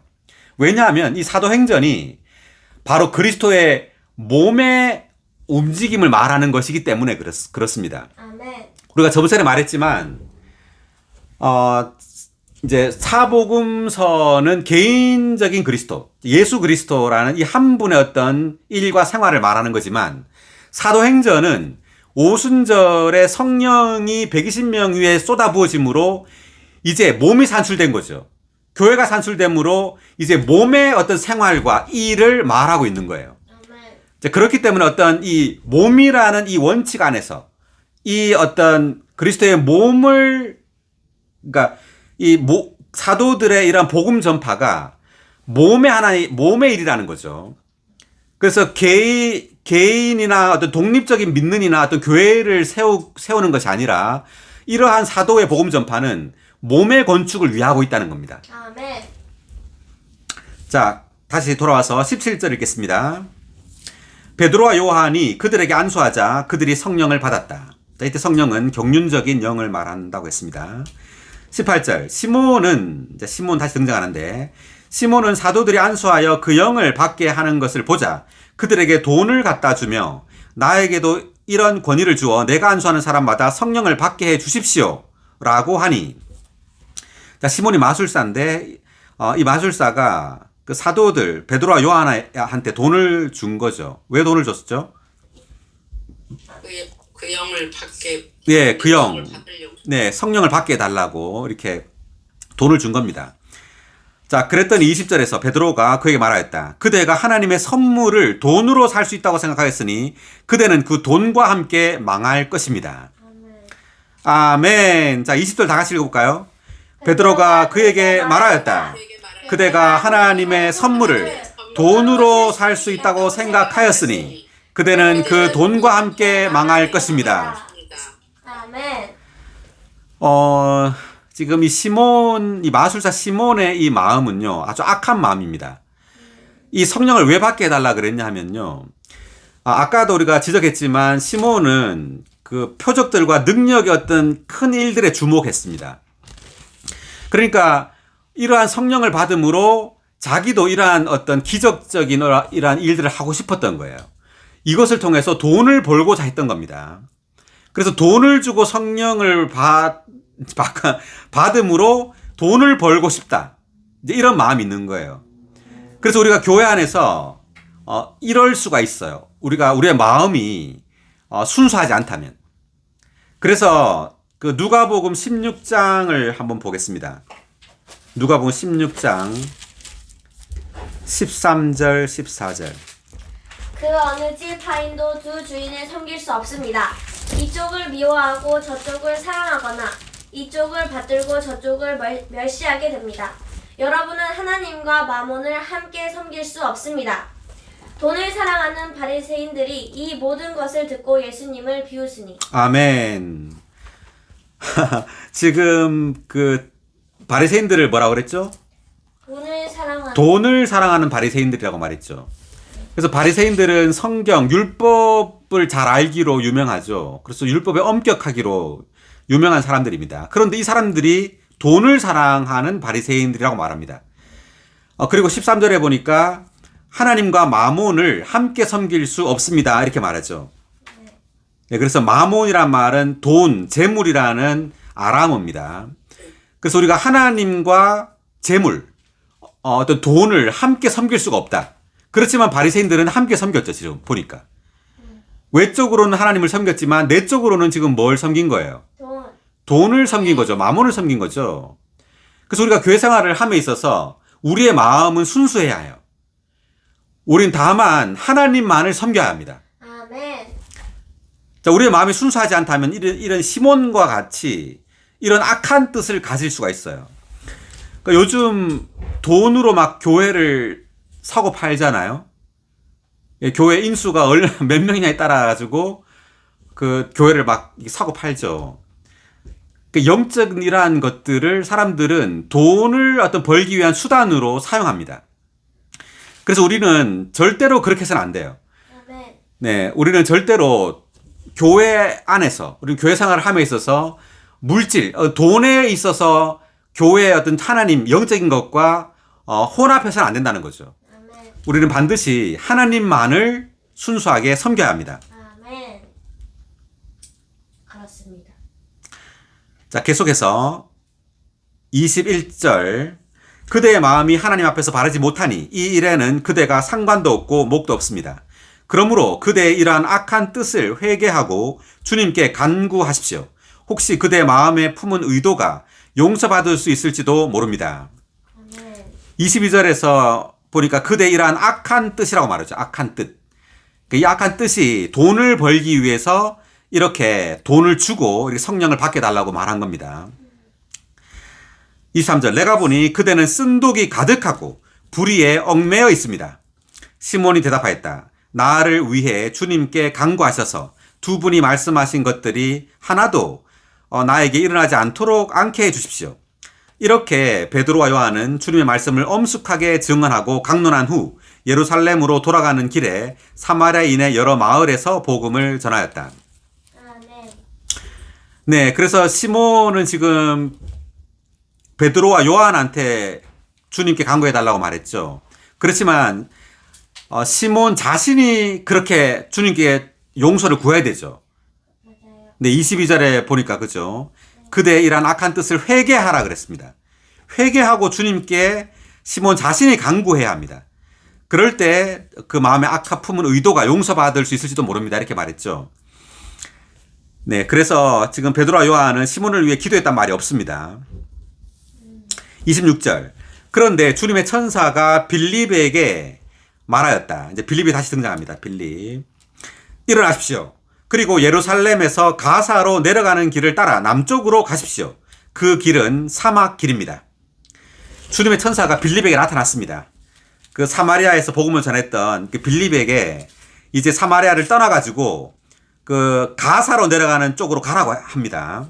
왜냐하면 이 사도행전이 바로 그리스도의 몸의 움직임을 말하는 것이기 때문에 그렇습니다. 아멘. 우리가 저번 시간에 말했지만 이제 사복음서는 개인적인 그리스도, 예수 그리스도라는 이 한 분의 어떤 일과 생활을 말하는 거지만 사도행전은 오순절에 성령이 120명 위에 쏟아부어짐으로 이제 몸이 산출된 거죠. 교회가 산출됨으로 이제 몸의 어떤 생활과 일을 말하고 있는 거예요. 아멘. 그렇기 때문에 어떤 이 몸이라는 이 원칙 안에서 이 어떤 그리스도의 몸을 그러니까 사도들의 이런 복음 전파가 몸의 일이라는 거죠. 그래서 개인이나 어떤 독립적인 믿는 이나 어떤 교회를 세우는 것이 아니라 이러한 사도의 복음 전파는 몸의 건축을 위하고 있다는 겁니다. 아멘. 자, 다시 돌아와서 17절 읽겠습니다. 베드로와 요한이 그들에게 안수하자 그들이 성령을 받았다. 자, 이때 성령은 경륜적인 영을 말한다고 했습니다. 18절 시몬 다시 등장하는데 시몬은 사도들이 안수하여 그 영을 받게 하는 것을 보자 그들에게 돈을 갖다 주며 나에게도 이런 권위를 주어 내가 안수하는 사람마다 성령을 받게 해 주십시오 라고 하니 자, 시몬이 마술사인데 이 마술사가 그 사도들 베드로와 요한한테 돈을 준 거죠. 왜 돈을 줬었죠? 그 영을 받게 예, 그 영. 받으려고. 네, 성령을 받게 해달라고 이렇게 돈을 준 겁니다. 자, 그랬더니 20절에서 베드로가 그에게 말하였다. 그대가 하나님의 선물을 돈으로 살 수 있다고 생각하였으니 그대는 그 돈과 함께 망할 것입니다. 아멘. 자, 20절 다 같이 읽어볼까요? 베드로가 그에게 말하였다. 그대가 하나님의 선물을 돈으로 살 수 있다고 생각하였으니 그대는 그 돈과 함께 망할 것입니다. 아멘. 지금 이 마술사 시몬의 이 마음은요, 아주 악한 마음입니다. 이 성령을 왜 받게 해달라 그랬냐 하면요. 아까도 우리가 지적했지만 시몬은 그 표적들과 능력의 어떤 큰 일들에 주목했습니다. 그러니까 이러한 성령을 받음으로 자기도 이러한 어떤 기적적인 이러한 일들을 하고 싶었던 거예요. 이것을 통해서 돈을 벌고자 했던 겁니다. 그래서 돈을 주고 성령을 받음으로 돈을 벌고 싶다. 이제 이런 마음이 있는 거예요. 그래서 우리가 교회 안에서 이럴 수가 있어요. 우리의 마음이 순수하지 않다면. 그래서 그 누가복음 16장을 한번 보겠습니다. 누가복음 16장 13절 14절. 그 어느 집 하인도 두 주인을 섬길 수 없습니다. 이쪽을 미워하고 저쪽을 사랑하거나 이쪽을 받들고 저쪽을 멸시하게 됩니다. 여러분은 하나님과 마몬을 함께 섬길 수 없습니다. 돈을 사랑하는 바리새인들이 이 모든 것을 듣고 예수님을 비웃으니. 아멘. 지금 그 바리새인들을 뭐라고 그랬죠? 돈을 사랑하는 바리새인들이라고 말했죠. 그래서 바리새인들은 성경, 율법을 잘 알기로 유명하죠. 그래서 율법에 엄격하기로 유명한 사람들입니다. 그런데 이 사람들이 돈을 사랑하는 바리새인들이라고 말합니다. 그리고 13절에 보니까 하나님과 마몬을 함께 섬길 수 없습니다. 이렇게 말하죠. 네, 그래서 마몬이란 말은 돈, 재물이라는 아람어입니다. 그래서 우리가 하나님과 재물, 어떤 돈을 함께 섬길 수가 없다. 그렇지만 바리새인들은 함께 섬겼죠, 지금 보니까. 외적으로는 하나님을 섬겼지만 내적으로는 지금 뭘 섬긴 거예요? 돈. 돈을 섬긴 거죠. 마몬을 섬긴 거죠. 그래서 우리가 교회 생활을 함에 있어서 우리의 마음은 순수해야 해요. 우린 다만 하나님만을 섬겨야 합니다. 아멘. 자, 우리의 마음이 순수하지 않다면 이런 시몬과 같이 이런 악한 뜻을 가질 수가 있어요. 그러니까 요즘 돈으로 막 교회를 사고 팔잖아요. 예, 교회 인수가 몇 명이냐에 따라 가지고 그 교회를 막 사고 팔죠. 그 영적인 이러한 것들을 사람들은 돈을 어떤 벌기 위한 수단으로 사용합니다. 그래서 우리는 절대로 그렇게 해서는 안 돼요. 아멘. 네, 우리는 절대로 교회 안에서, 우리 교회 생활을 함에 있어서 물질, 돈에 있어서 교회의 어떤 하나님, 영적인 것과 혼합해서는 안 된다는 거죠. 아멘. 우리는 반드시 하나님만을 순수하게 섬겨야 합니다. 아멘. 그렇습니다. 자, 계속해서 21절. 그대의 마음이 하나님 앞에서 바르지 못하니 이 일에는 그대가 상관도 없고 목도 없습니다. 그러므로 그대의 이러한 악한 뜻을 회개하고 주님께 간구하십시오. 혹시 그대의 마음에 품은 의도가 용서받을 수 있을지도 모릅니다. 아멘. 22절에서 보니까 그대의 이러한 악한 뜻이라고 말하죠. 악한 뜻. 이 악한 뜻이 돈을 벌기 위해서 이렇게 돈을 주고 이렇게 성령을 받게 달라고 말한 겁니다. 23절. 내가 보니 그대는 쓴독이 가득하고 불의에 얽매여 있습니다. 시몬이 대답하였다. 나를 위해 주님께 간구하셔서 두 분이 말씀하신 것들이 하나도 나에게 일어나지 않게 해주십시오. 이렇게 베드로와 요한은 주님의 말씀을 엄숙하게 증언하고 강론한 후 예루살렘으로 돌아가는 길에 사마리아인의 여러 마을에서 복음을 전하였다. 아멘. 네, 그래서 시몬은 지금 베드로와 요한한테 주님께 간구해달라고 말했죠. 그렇지만 시몬 자신이 그렇게 주님께 용서를 구해야 되죠. 맞아요. 네, 22절에 보니까 그죠. 그대의 이러한 악한 뜻을 회개하라 그랬습니다. 회개하고 주님께 시몬 자신이 간구해야 합니다. 그럴 때 그 마음에 악한 품은 의도가 용서받을 수 있을지도 모릅니다. 이렇게 말했죠. 네, 그래서 지금 베드로와 요한은 시몬을 위해 기도했단 말이 없습니다. 26절. 그런데 주님의 천사가 빌립에게 말하였다. 이제 빌립이 다시 등장합니다. 빌립. 일어나십시오. 그리고 예루살렘에서 가사로 내려가는 길을 따라 남쪽으로 가십시오. 그 길은 사막 길입니다. 주님의 천사가 빌립에게 나타났습니다. 그 사마리아에서 복음을 전했던 그 빌립에게 이제 사마리아를 떠나가지고 그 가사로 내려가는 쪽으로 가라고 합니다.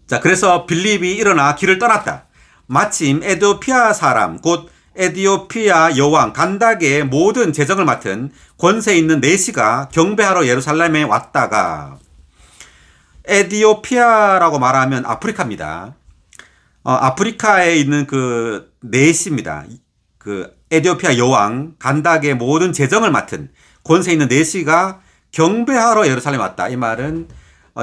자, 그래서 빌립이 일어나 길을 떠났다. 마침 에디오피아 사람, 곧 에디오피아 여왕 간다게의 모든 재정을 맡은 권세 있는 내시가 경배하러 예루살렘에 왔다가, 에디오피아라고 말하면 아프리카입니다. 아프리카에 있는 그 내시입니다. 그 에디오피아 여왕 간다게의 모든 재정을 맡은 권세 있는 내시가 경배하러 예루살렘에 왔다. 이 말은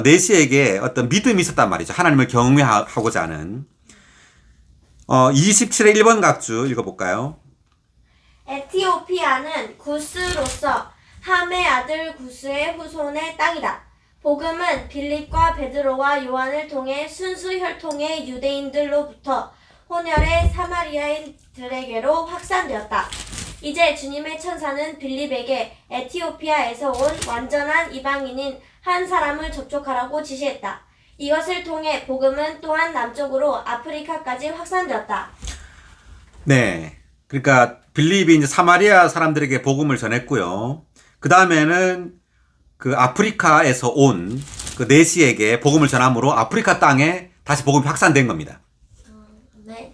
내시에게 어떤 믿음이 있었단 말이죠. 하나님을 경외하고자 하는. 27의 1번 각주 읽어볼까요? 에티오피아는 구스로서 함의 아들 구스의 후손의 땅이다. 복음은 빌립과 베드로와 요한을 통해 순수 혈통의 유대인들로부터 혼혈의 사마리아인들에게로 확산되었다. 이제 주님의 천사는 빌립에게 에티오피아에서 온 완전한 이방인인 한 사람을 접촉하라고 지시했다. 이것을 통해 복음은 또한 남쪽으로 아프리카까지 확산되었다. 네. 그러니까 빌립이 이제 사마리아 사람들에게 복음을 전했고요. 그 다음에는 그 아프리카에서 온 그 내시에게 복음을 전함으로 아프리카 땅에 다시 복음이 확산된 겁니다. 네.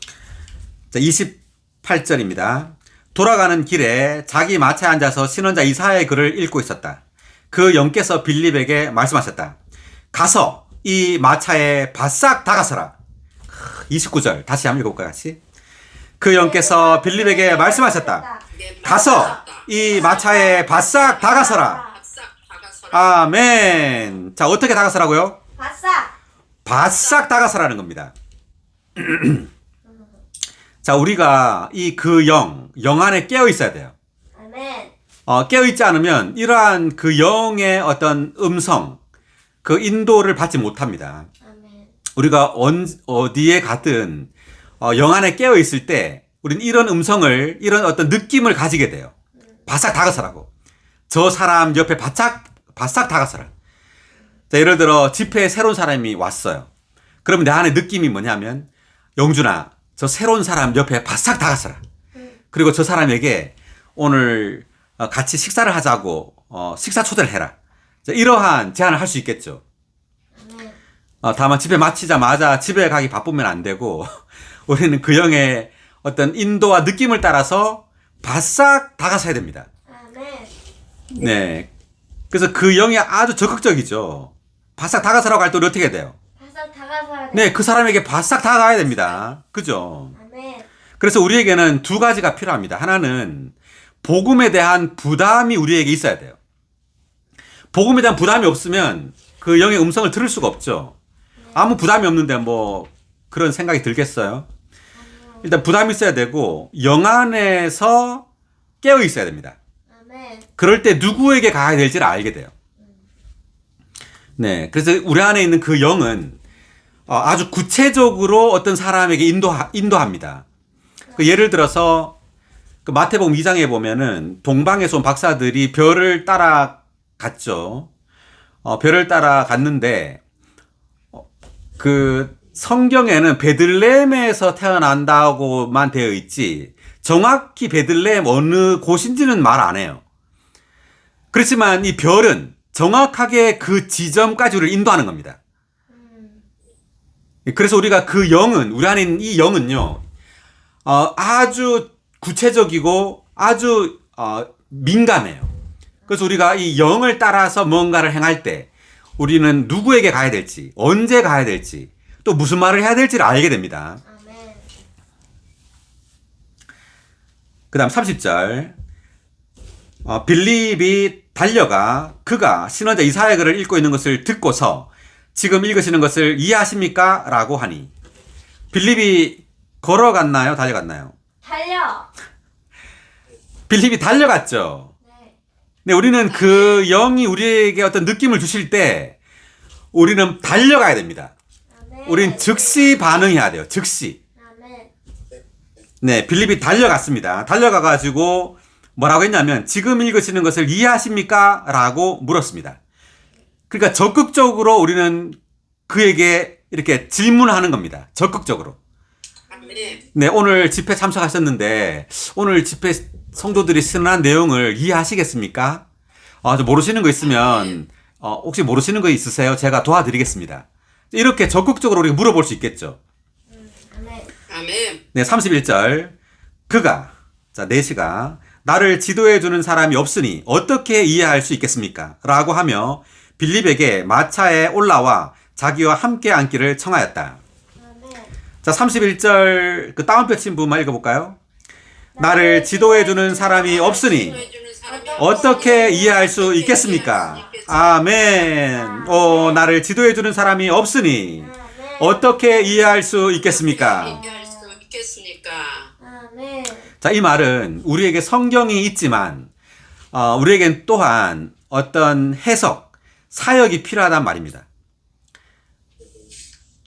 자, 28절입니다. 돌아가는 길에 자기 마차에 앉아서 신원자 이사야의 글을 읽고 있었다. 그 영께서 빌립에게 말씀하셨다. 가서 이 마차에 바싹 다가서라. 29절 다시 한번 읽어볼까요, 같이? 그 영께서 빌립에게 말씀하셨다. 가서 이 마차에 바싹 다가서라. 바싹 다가서라. 아멘. 자, 어떻게 다가서라고요? 바싹. 바싹 다가서라는 겁니다. 자, 우리가 이 그 영 안에 깨어 있어야 돼요. 아멘. 깨어있지 않으면 이러한 그 영의 어떤 음성, 그 인도를 받지 못합니다. 아멘. 우리가 어디에 가든 영 안에 깨어있을 때 우리는 이런 음성을, 이런 어떤 느낌을 가지게 돼요. 바싹 다가서라고. 저 사람 옆에 바싹 다가서라. 자, 예를 들어 집회에 새로운 사람이 왔어요. 그러면 내 안에 느낌이 뭐냐면, 영준아, 저 새로운 사람 옆에 바싹 다가서라. 그리고 저 사람에게 오늘 같이 식사를 하자고 식사 초대를 해라. 자, 이러한 제안을 할 수 있겠죠. 아멘. 다만 집회 마치자마자 집에 가기 바쁘면 안 되고 우리는 그 영의 어떤 인도와 느낌을 따라서 바싹 다가서야 됩니다. 아멘. 네. 그래서 그 영이 아주 적극적이죠. 바싹 다가서라고 할 때 우리 어떻게 해야 돼요? 바싹 다가서야 돼. 네, 그 사람에게 바싹 다가가야 됩니다. 그죠? 아멘. 그래서 우리에게는 두 가지가 필요합니다. 하나는 복음에 대한 부담이 우리에게 있어야 돼요. 복음에 대한 부담이 없으면 그 영의 음성을 들을 수가 없죠. 아무 부담이 없는데 뭐 그런 생각이 들겠어요? 일단 부담이 있어야 되고 영 안에서 깨어 있어야 됩니다. 아멘. 그럴 때 누구에게 가야 될지를 알게 돼요. 네, 그래서 우리 안에 있는 그 영은 아주 구체적으로 어떤 사람에게 인도합니다. 그 예를 들어서 그 마태복음 2장에 보면은 동방에서 온 박사들이 별을 따라갔죠. 별을 따라갔는데 그 성경에는 베들레헴에서 태어난다고만 되어 있지 정확히 베들레헴 어느 곳인지는 말 안 해요. 그렇지만 이 별은 정확하게 그 지점까지 우리를 인도하는 겁니다. 그래서 우리가 그 영은, 우리 안에 있는 이 영은요, 아주 구체적이고 아주 민감해요. 그래서 우리가 이 영을 따라서 뭔가를 행할 때 우리는 누구에게 가야 될지, 언제 가야 될지, 또 무슨 말을 해야 될지를 알게 됩니다. 아멘. 그 다음 30절. 빌립이 달려가 그가 신원자 이사야 글을 읽고 있는 것을 듣고서 지금 읽으시는 것을 이해하십니까? 라고 하니. 빌립이 걸어갔나요? 달려갔나요? 달려. 빌립이 달려갔죠. 네. 네, 우리는 그 영이 우리에게 어떤 느낌을 주실 때 우리는 달려가야 됩니다. 아멘. 우린 즉시 반응해야 돼요. 즉시. 아멘. 네, 빌립이 달려갔습니다. 달려가가지고 뭐라고 했냐면 지금 읽으시는 것을 이해하십니까? 라고 물었습니다. 그러니까 적극적으로 우리는 그에게 이렇게 질문하는 겁니다. 적극적으로. 아멘. 네, 오늘 집회 참석하셨는데 오늘 집회 성도들이 선언한 내용을 이해하시겠습니까? 모르시는 거 있으면 혹시 모르시는 거 있으세요? 제가 도와드리겠습니다. 이렇게 적극적으로 우리가 물어볼 수 있겠죠. 아멘. 아멘. 네, 31절. 그가, 내시가 나를 지도해주는 사람이 없으니 어떻게 이해할 수 있겠습니까? 라고 하며 빌립에게 마차에 올라와 자기와 함께 앉기를 청하였다. 아멘. 자, 31절 그 따옴표 친 부분만 읽어볼까요? 나를 지도해주는 사람이 없으니 어떻게 이해할 수 있겠습니까? 아멘. 나를 지도해주는 사람이 없으니 아멘. 어떻게 이해할 수 있겠습니까? 이해할 수 있겠습니까? 아멘. 자, 이 말은 우리에게 성경이 있지만 우리에겐 또한 어떤 해석, 사역이 필요하단 말입니다.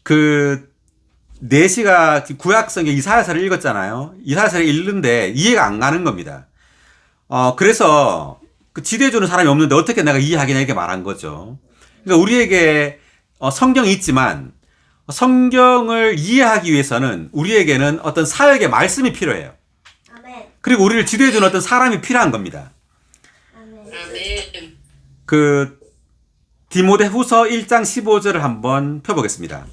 그 내시가 구약성경 이사야서를 읽었잖아요. 이사야서를 읽는데 이해가 안 가는 겁니다. 그래서 그 지도해주는 사람이 없는데 어떻게 내가 이해하겠냐 이렇게 말한 거죠. 그러니까 우리에게 성경이 있지만 성경을 이해하기 위해서는 우리에게는 어떤 사역의 말씀이 필요해요. 아멘. 그리고 우리를 지도해주는 어떤 사람이 필요한 겁니다. 아멘. 아멘. 그 디모데후서 1장 15절을 한번 펴보겠습니다.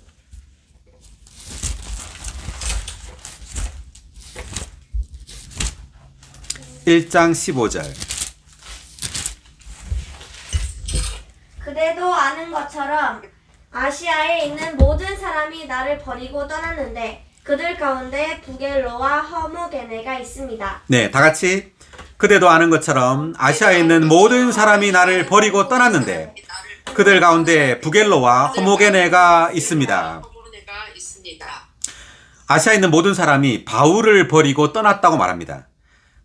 (1장 15절) 그대도 아는 것처럼 아시아에 있는 모든 사람이 나를 버리고 떠났는데 그들 가운데 부겔로와 허무게네가 있습니다. 네, 다 같이 그대도 아는 것처럼 아시아에 있는 모든 사람이 나를 버리고 떠났는데 그들 가운데 부겔로와 허무게네가 있습니다. 허무게네가 있습니다. 아시아에 있는 모든 사람이 바울을 버리고 떠났다고 말합니다.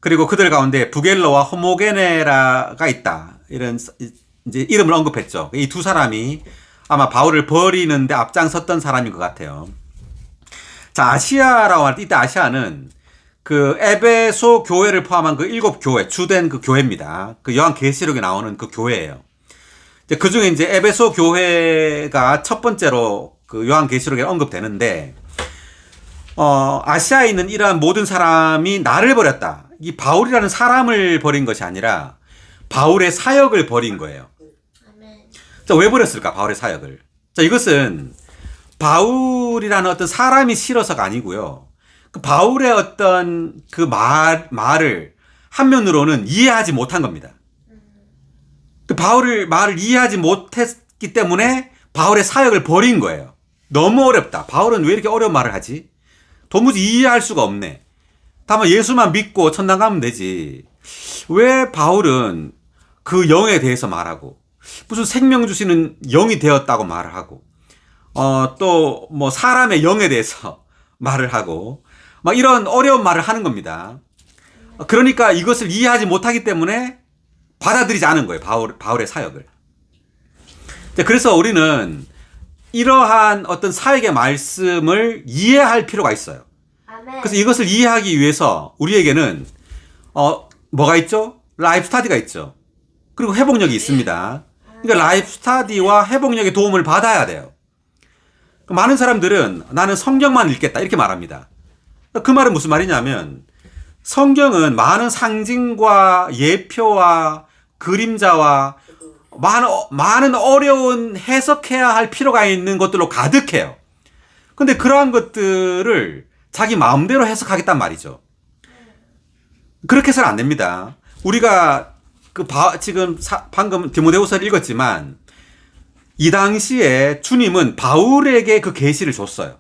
그리고 그들 가운데 부겔러와 호모게네라가 있다. 이런 이제 이름을 언급했죠. 이 두 사람이 아마 바울을 버리는데 앞장섰던 사람인 것 같아요. 자, 아시아라고 할 때 이때 아시아는 그 에베소 교회를 포함한 그 7교회, 주된 그 교회입니다. 그 요한계시록에 나오는 그 교회예요. 그 중에 이제 에베소 교회가 첫 번째로 그 요한계시록에 언급되는데, 아시아에 있는 이러한 모든 사람이 나를 버렸다. 이 바울이라는 사람을 버린 것이 아니라 바울의 사역을 버린 거예요. 아멘. 자, 왜 버렸을까? 바울의 사역을. 자, 이것은 바울이라는 어떤 사람이 싫어서가 아니고요. 그 바울의 어떤 그 말을 한면으로는 이해하지 못한 겁니다. 그 바울의 말을 이해하지 못했기 때문에 바울의 사역을 버린 거예요. 너무 어렵다. 바울은 왜 이렇게 어려운 말을 하지? 도무지 이해할 수가 없네. 다만 예수만 믿고 천당 가면 되지. 왜 바울은 그 영에 대해서 말하고, 무슨 생명 주시는 영이 되었다고 말을 하고, 또 뭐 사람의 영에 대해서 말을 하고, 막 이런 어려운 말을 하는 겁니다. 그러니까 이것을 이해하지 못하기 때문에 받아들이지 않은 거예요. 바울의 사역을. 그래서 우리는 이러한 어떤 사역의 말씀을 이해할 필요가 있어요. 아멘. 그래서 이것을 이해하기 위해서 우리에게는 뭐가 있죠? 라이프 스타디가 있죠. 그리고 회복력이 있습니다. 그러니까 라이프 스타디와 회복력의 도움을 받아야 돼요. 많은 사람들은 나는 성경만 읽겠다 이렇게 말합니다. 그 말은 무슨 말이냐면 성경은 많은 상징과 예표와 그림자와 많은 어려운 해석해야 할 필요가 있는 것들로 가득해요. 근데 그러한 것들을 자기 마음대로 해석하겠단 말이죠. 그렇게 해서는 안 됩니다. 우리가 지금 방금 디모데후서를 읽었지만 이 당시에 주님은 바울에게 그 계시를 줬어요.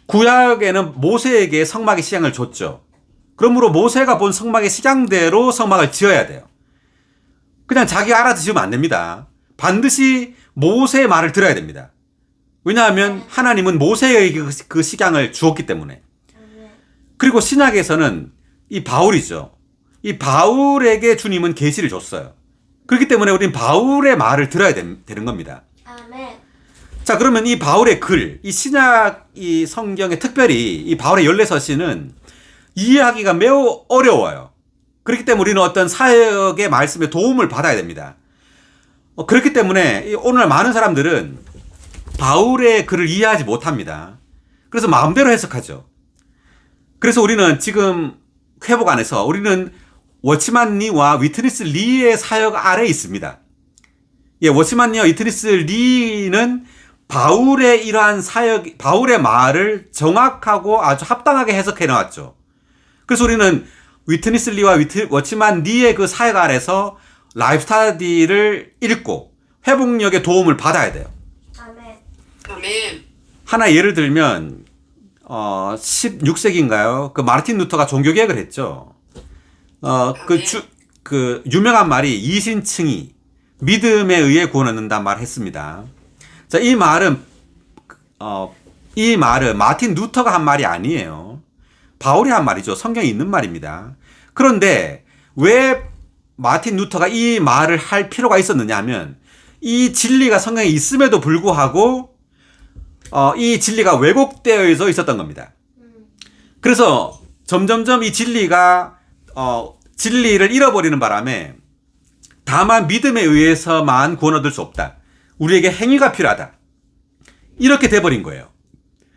구약에는 모세에게 성막의 시장을 줬죠. 그러므로 모세가 본 성막의 시장대로 성막을 지어야 돼요. 그냥 자기가 알아서 지으면 안 됩니다. 반드시 모세의 말을 들어야 됩니다. 왜냐하면 하나님은 모세에게 그 시장을 주었기 때문에. 그리고 신약에서는 이 바울이죠. 이 바울에게 주님은 계시를 줬어요. 그렇기 때문에 우리는 바울의 말을 들어야 되는 겁니다. 아멘. 자, 그러면 이 바울의 글, 이 신약 이 성경에 특별히 이 바울의 14서신은 이해하기가 매우 어려워요. 그렇기 때문에 우리는 어떤 사역의 말씀에 도움을 받아야 됩니다. 그렇기 때문에 오늘 많은 사람들은 바울의 글을 이해하지 못합니다. 그래서 마음대로 해석하죠. 그래서 우리는 지금 회복 안에서 우리는 워치만 리와 위트니스 리의 사역 아래에 있습니다. 예, 워치만 리와 위트니스 리는 바울의 이러한 사역, 바울의 말을 정확하고 아주 합당하게 해석해 나왔죠. 그래서 우리는 위트니스 리와 워치만 리의 그 사역 아래서 라이프 스타디를 읽고 회복력의 도움을 받아야 돼요. 아멘. 아멘. 하나 예를 들면 16세기인가요? 그 마르틴 루터가 종교개혁을 했죠. 그 유명한 말이 이신칭의 믿음에 의해 구원 얻는다는 말을 했습니다. 자, 이 말은 마틴 루터가 한 말이 아니에요. 바울이 한 말이죠. 성경에 있는 말입니다. 그런데 왜 마틴 루터가 이 말을 할 필요가 있었느냐 하면 이 진리가 성경에 있음에도 불구하고 이 진리가 왜곡되어 있었던 겁니다. 그래서 점점점 이 진리가 진리를 잃어버리는 바람에 다만 믿음에 의해서만 구원 얻을 수 없다. 우리에게 행위가 필요하다. 이렇게 돼버린 거예요.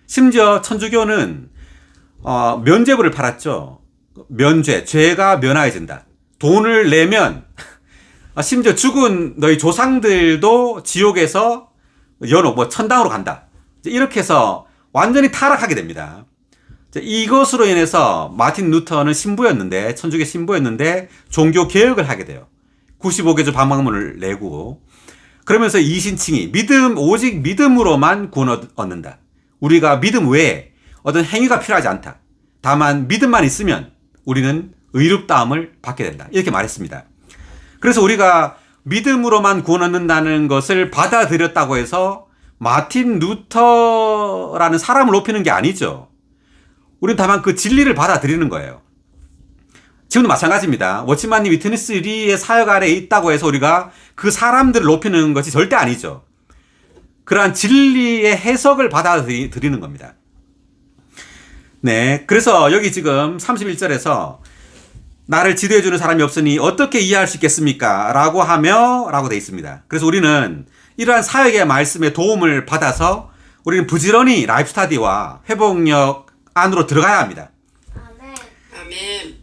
심지어 천주교는 면죄부를 팔았죠. 면죄, 죄가 면하여진다. 돈을 내면 심지어 죽은 너희 조상들도 지옥에서 연옥, 천당으로 간다. 이렇게 해서 완전히 타락하게 됩니다. 이것으로 인해서 마틴 루터는 신부였는데, 천주교 신부였는데 종교 개혁을 하게 돼요. 95개조 방법문을 내고, 그러면서 이신칭의 오직 믿음으로만 구원 얻는다. 우리가 믿음 외에 어떤 행위가 필요하지 않다. 다만 믿음만 있으면 우리는 의롭다함을 받게 된다. 이렇게 말했습니다. 그래서 우리가 믿음으로만 구원 얻는다는 것을 받아들였다고 해서 마틴 루터라는 사람을 높이는 게 아니죠. 우리는 다만 그 진리를 받아들이는 거예요. 지금도 마찬가지입니다. 워치만님 위트니스 리의 사역 아래에 있다고 해서 우리가 그 사람들을 높이는 것이 절대 아니죠. 그러한 진리의 해석을 받아들이는 겁니다. 네. 그래서 여기 지금 31절에서 나를 지도해주는 사람이 없으니 어떻게 이해할 수 있겠습니까? 라고 돼 있습니다. 그래서 우리는 이러한 사역의 말씀에 도움을 받아서 우리는 부지런히 라이프 스타디와 회복력 안으로 들어가야 합니다. 아멘. 아멘.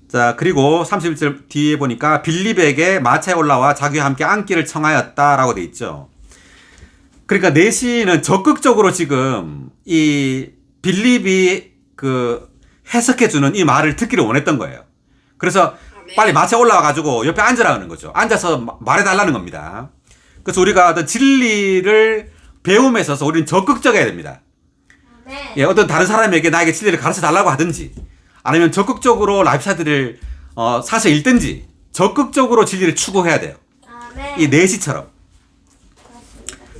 자, 그리고 31절 뒤에 보니까 빌립에게 마차에 올라와 자기와 함께 앉기를 청하였다라고 돼 있죠. 그러니까 내시는 적극적으로 지금 이 빌립이 그 해석해주는 이 말을 듣기를 원했던 거예요. 그래서 빨리 마차에 올라와가지고 옆에 앉으라는 거죠. 앉아서 말해달라는 겁니다. 그래서 우리가 어떤 진리를 배움에 있어서 우리는 적극적이어야 됩니다. 아멘. 예, 어떤 다른 사람에게 나에게 진리를 가르쳐 달라고 하든지 아니면 적극적으로 라이프사들을 사서 읽든지 적극적으로 진리를 추구해야 돼요. 아멘. 이 내시처럼.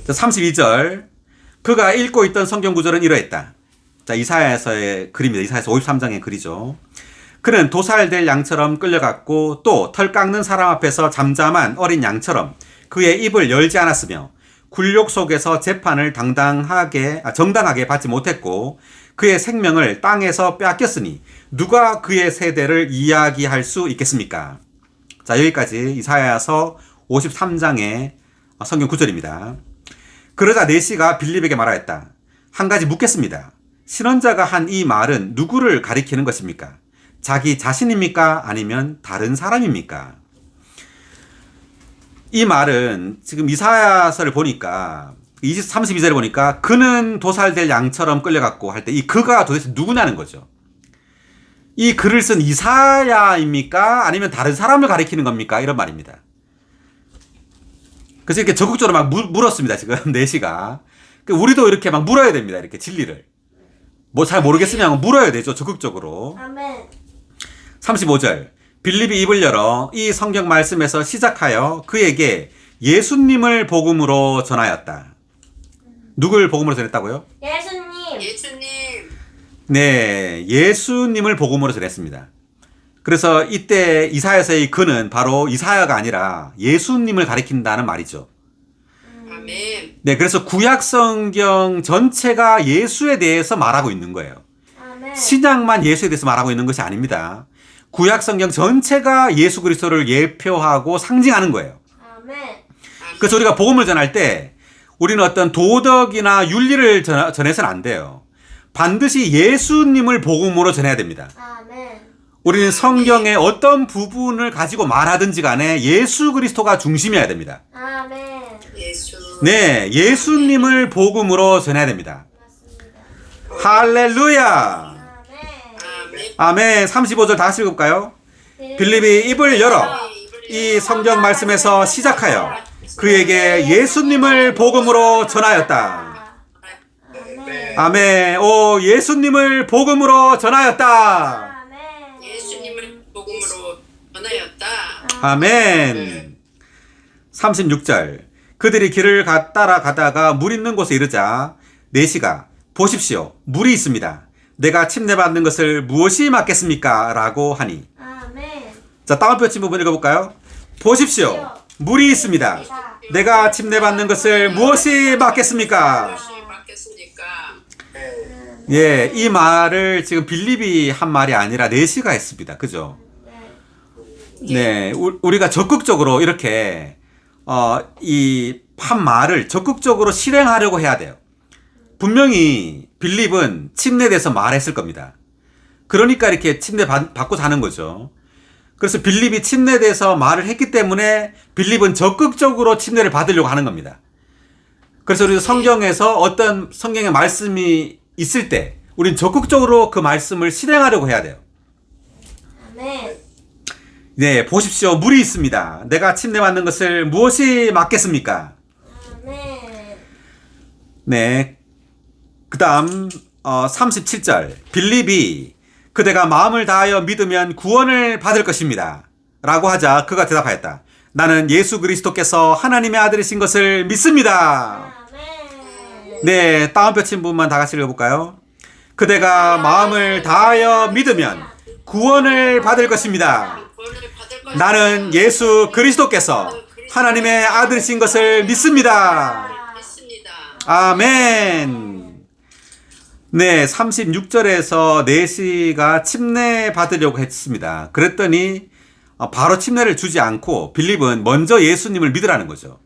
32절 그가 읽고 있던 성경 구절은 이러했다. 자, 이사야서의 글입니다. 이사야서 53장의 글이죠. 그는 도살될 양처럼 끌려갔고 또 털 깎는 사람 앞에서 잠잠한 어린 양처럼 그의 입을 열지 않았으며 굴욕 속에서 재판을 정당하게 받지 못했고 그의 생명을 땅에서 빼앗겼으니 누가 그의 세대를 이야기할 수 있겠습니까? 자, 여기까지 이사야서 53장의 성경 구절입니다. 그러자 내시가 빌립에게 말하였다. 한 가지 묻겠습니다. 신원자가 한 이 말은 누구를 가리키는 것입니까? 자기 자신입니까? 아니면 다른 사람입니까? 이 말은 지금 이사야서를 보니까 32절에 보니까 그는 도살될 양처럼 끌려갔고 할 때 이 그가 도대체 누구냐는 거죠. 이 글을 쓴 이사야입니까? 아니면 다른 사람을 가리키는 겁니까? 이런 말입니다. 그래서 이렇게 적극적으로 막 물었습니다. 지금 내시가. 우리도 이렇게 막 물어야 됩니다. 이렇게 진리를. 뭐 잘 모르겠으면 물어야 되죠. 적극적으로. 아멘. 35절 빌립이 입을 열어 이 성경 말씀에서 시작하여 그에게 예수님을 복음으로 전하였다. 누굴 복음으로 전했다고요? 예수님. 예수님. 네, 예수님을 복음으로 전했습니다. 그래서 이때 이사야서의 그는 바로 이사야가 아니라 예수님을 가리킨다는 말이죠. 아멘. 네, 그래서 구약 성경 전체가 예수에 대해서 말하고 있는 거예요. 아멘. 신약만 예수에 대해서 말하고 있는 것이 아닙니다. 구약 성경 전체가 예수 그리스도를 예표하고 상징하는 거예요. 아멘. 그래서 우리가 복음을 전할 때 우리는 어떤 도덕이나 윤리를 전해서는 안 돼요. 반드시 예수님을 복음으로 전해야 됩니다. 아멘. 우리는 성경의 어떤 부분을 가지고 말하든지 간에 예수 그리스도가 중심이어야 됩니다. 아멘. 예수. 네, 예수님을 복음으로 전해야 됩니다. 맞습니다. 할렐루야. 아멘. 아멘. 아멘. 35절 다시 읽을까요? 빌립이 입을 열어 이 성경 말씀에서 시작하여 그에게 예수님을 복음으로 전하였다. 아멘. 아멘. 오, 예수님을 복음으로 전하였다. 아멘. 예수님을 복음으로 전하였다. 아멘. 36절 그들이 길을 따라가다가 물 있는 곳에 이르자 내시가 보십시오. 물이 있습니다. 내가 침례받는 것을 무엇이 맞겠습니까? 라고 하니. 아멘. 자, 따옴표 친 부분 읽어볼까요? 보십시오. 물이 있습니다. 내가 침례받는 것을 무엇이 맞겠습니까? 무엇이 맞겠습니까? 예, 이 말을 지금 빌립이 한 말이 아니라 내시가 했습니다. 그죠? 네, 우리가 적극적으로 이렇게 이 한 말을 적극적으로 실행하려고 해야 돼요. 분명히 빌립은 침례돼서 말했을 겁니다. 그러니까 이렇게 침례 받고 사는 거죠. 그래서 빌립이 침례돼서 말을 했기 때문에 빌립은 적극적으로 침례를 받으려고 하는 겁니다. 그래서 우리 성경에서 어떤 성경의 말씀이 있을 때 우린 적극적으로 그 말씀을 실행하려고 해야 돼요. 아멘. 네, 보십시오. 물이 있습니다. 내가 침례받는 것을 무엇이 맞겠습니까? 아멘. 네. 그 다음 37절 빌립이 그대가 마음을 다하여 믿으면 구원을 받을 것입니다. 라고 하자 그가 대답하였다. 나는 예수 그리스도께서 하나님의 아들이신 것을 믿습니다. 아멘. 네, 따옴표 친 부분만 다 같이 읽어볼까요? 그대가 마음을 다하여 믿으면 구원을 받을 것입니다. 구원을 받을 것입니다. 나는 예수 그리스도께서 하나님의 아들이신 것을 믿습니다. 믿습니다. 아멘. 네, 36절에서 내시가 침례 받으려고 했습니다. 그랬더니 바로 침례를 주지 않고 빌립은 먼저 예수님을 믿으라는 거죠.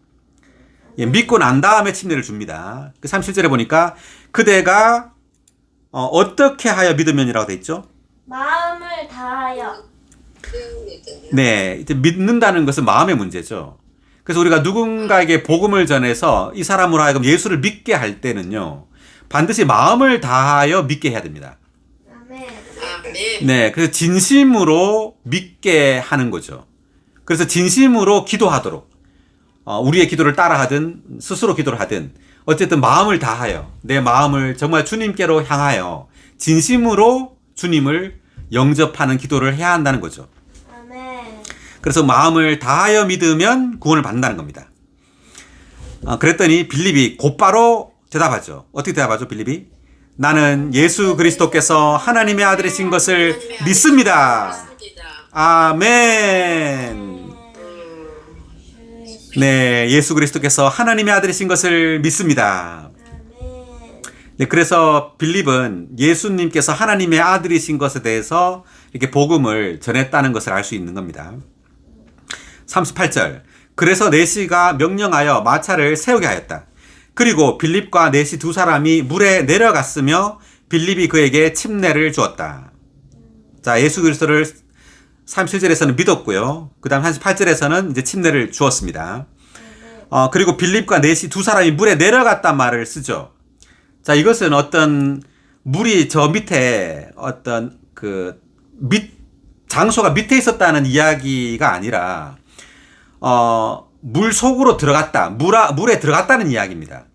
예, 믿고 난 다음에 침례를 줍니다. 그 37절에 보니까 그대가 어떻게 하여 믿으면이라고 돼 있죠? 마음을 다하여. 네, 이제 믿는다는 것은 마음의 문제죠. 그래서 우리가 누군가에게 복음을 전해서 이 사람으로 하여금 예수를 믿게 할 때는요, 반드시 마음을 다하여 믿게 해야 됩니다. 아멘. 아멘. 네, 그래서 진심으로 믿게 하는 거죠. 그래서 진심으로 기도하도록, 우리의 기도를 따라하든 스스로 기도를 하든 어쨌든 마음을 다하여 내 마음을 정말 주님께로 향하여 진심으로 주님을 영접하는 기도를 해야 한다는 거죠. 아멘. 그래서 마음을 다하여 믿으면 구원을 받는다는 겁니다. 그랬더니 빌립이 곧바로 대답하죠. 어떻게 대답하죠, 빌립이? 나는 예수 그리스도께서 하나님의 아들이신 것을 믿습니다. 믿습니다. 아멘. 네, 예수 그리스도께서 하나님의 아들이신 것을 믿습니다. 아멘. 네, 그래서 빌립은 예수님께서 하나님의 아들이신 것에 대해서 이렇게 복음을 전했다는 것을 알 수 있는 겁니다. 38절. 그래서 내시가 명령하여 마차를 세우게 하였다. 그리고 빌립과 내시 두 사람이 물에 내려갔으며 빌립이 그에게 침례를 주었다. 자, 예수 그리스도를 37절에서는 믿었고요. 그 다음 38절에서는 이제 침례를 주었습니다. 그리고 빌립과 내시 두 사람이 물에 내려갔단 말을 쓰죠. 자, 이것은 어떤 물이 저 밑에 어떤 장소가 밑에 있었다는 이야기가 아니라, 물 속으로 들어갔다, 물에 들어갔다는 이야기입니다.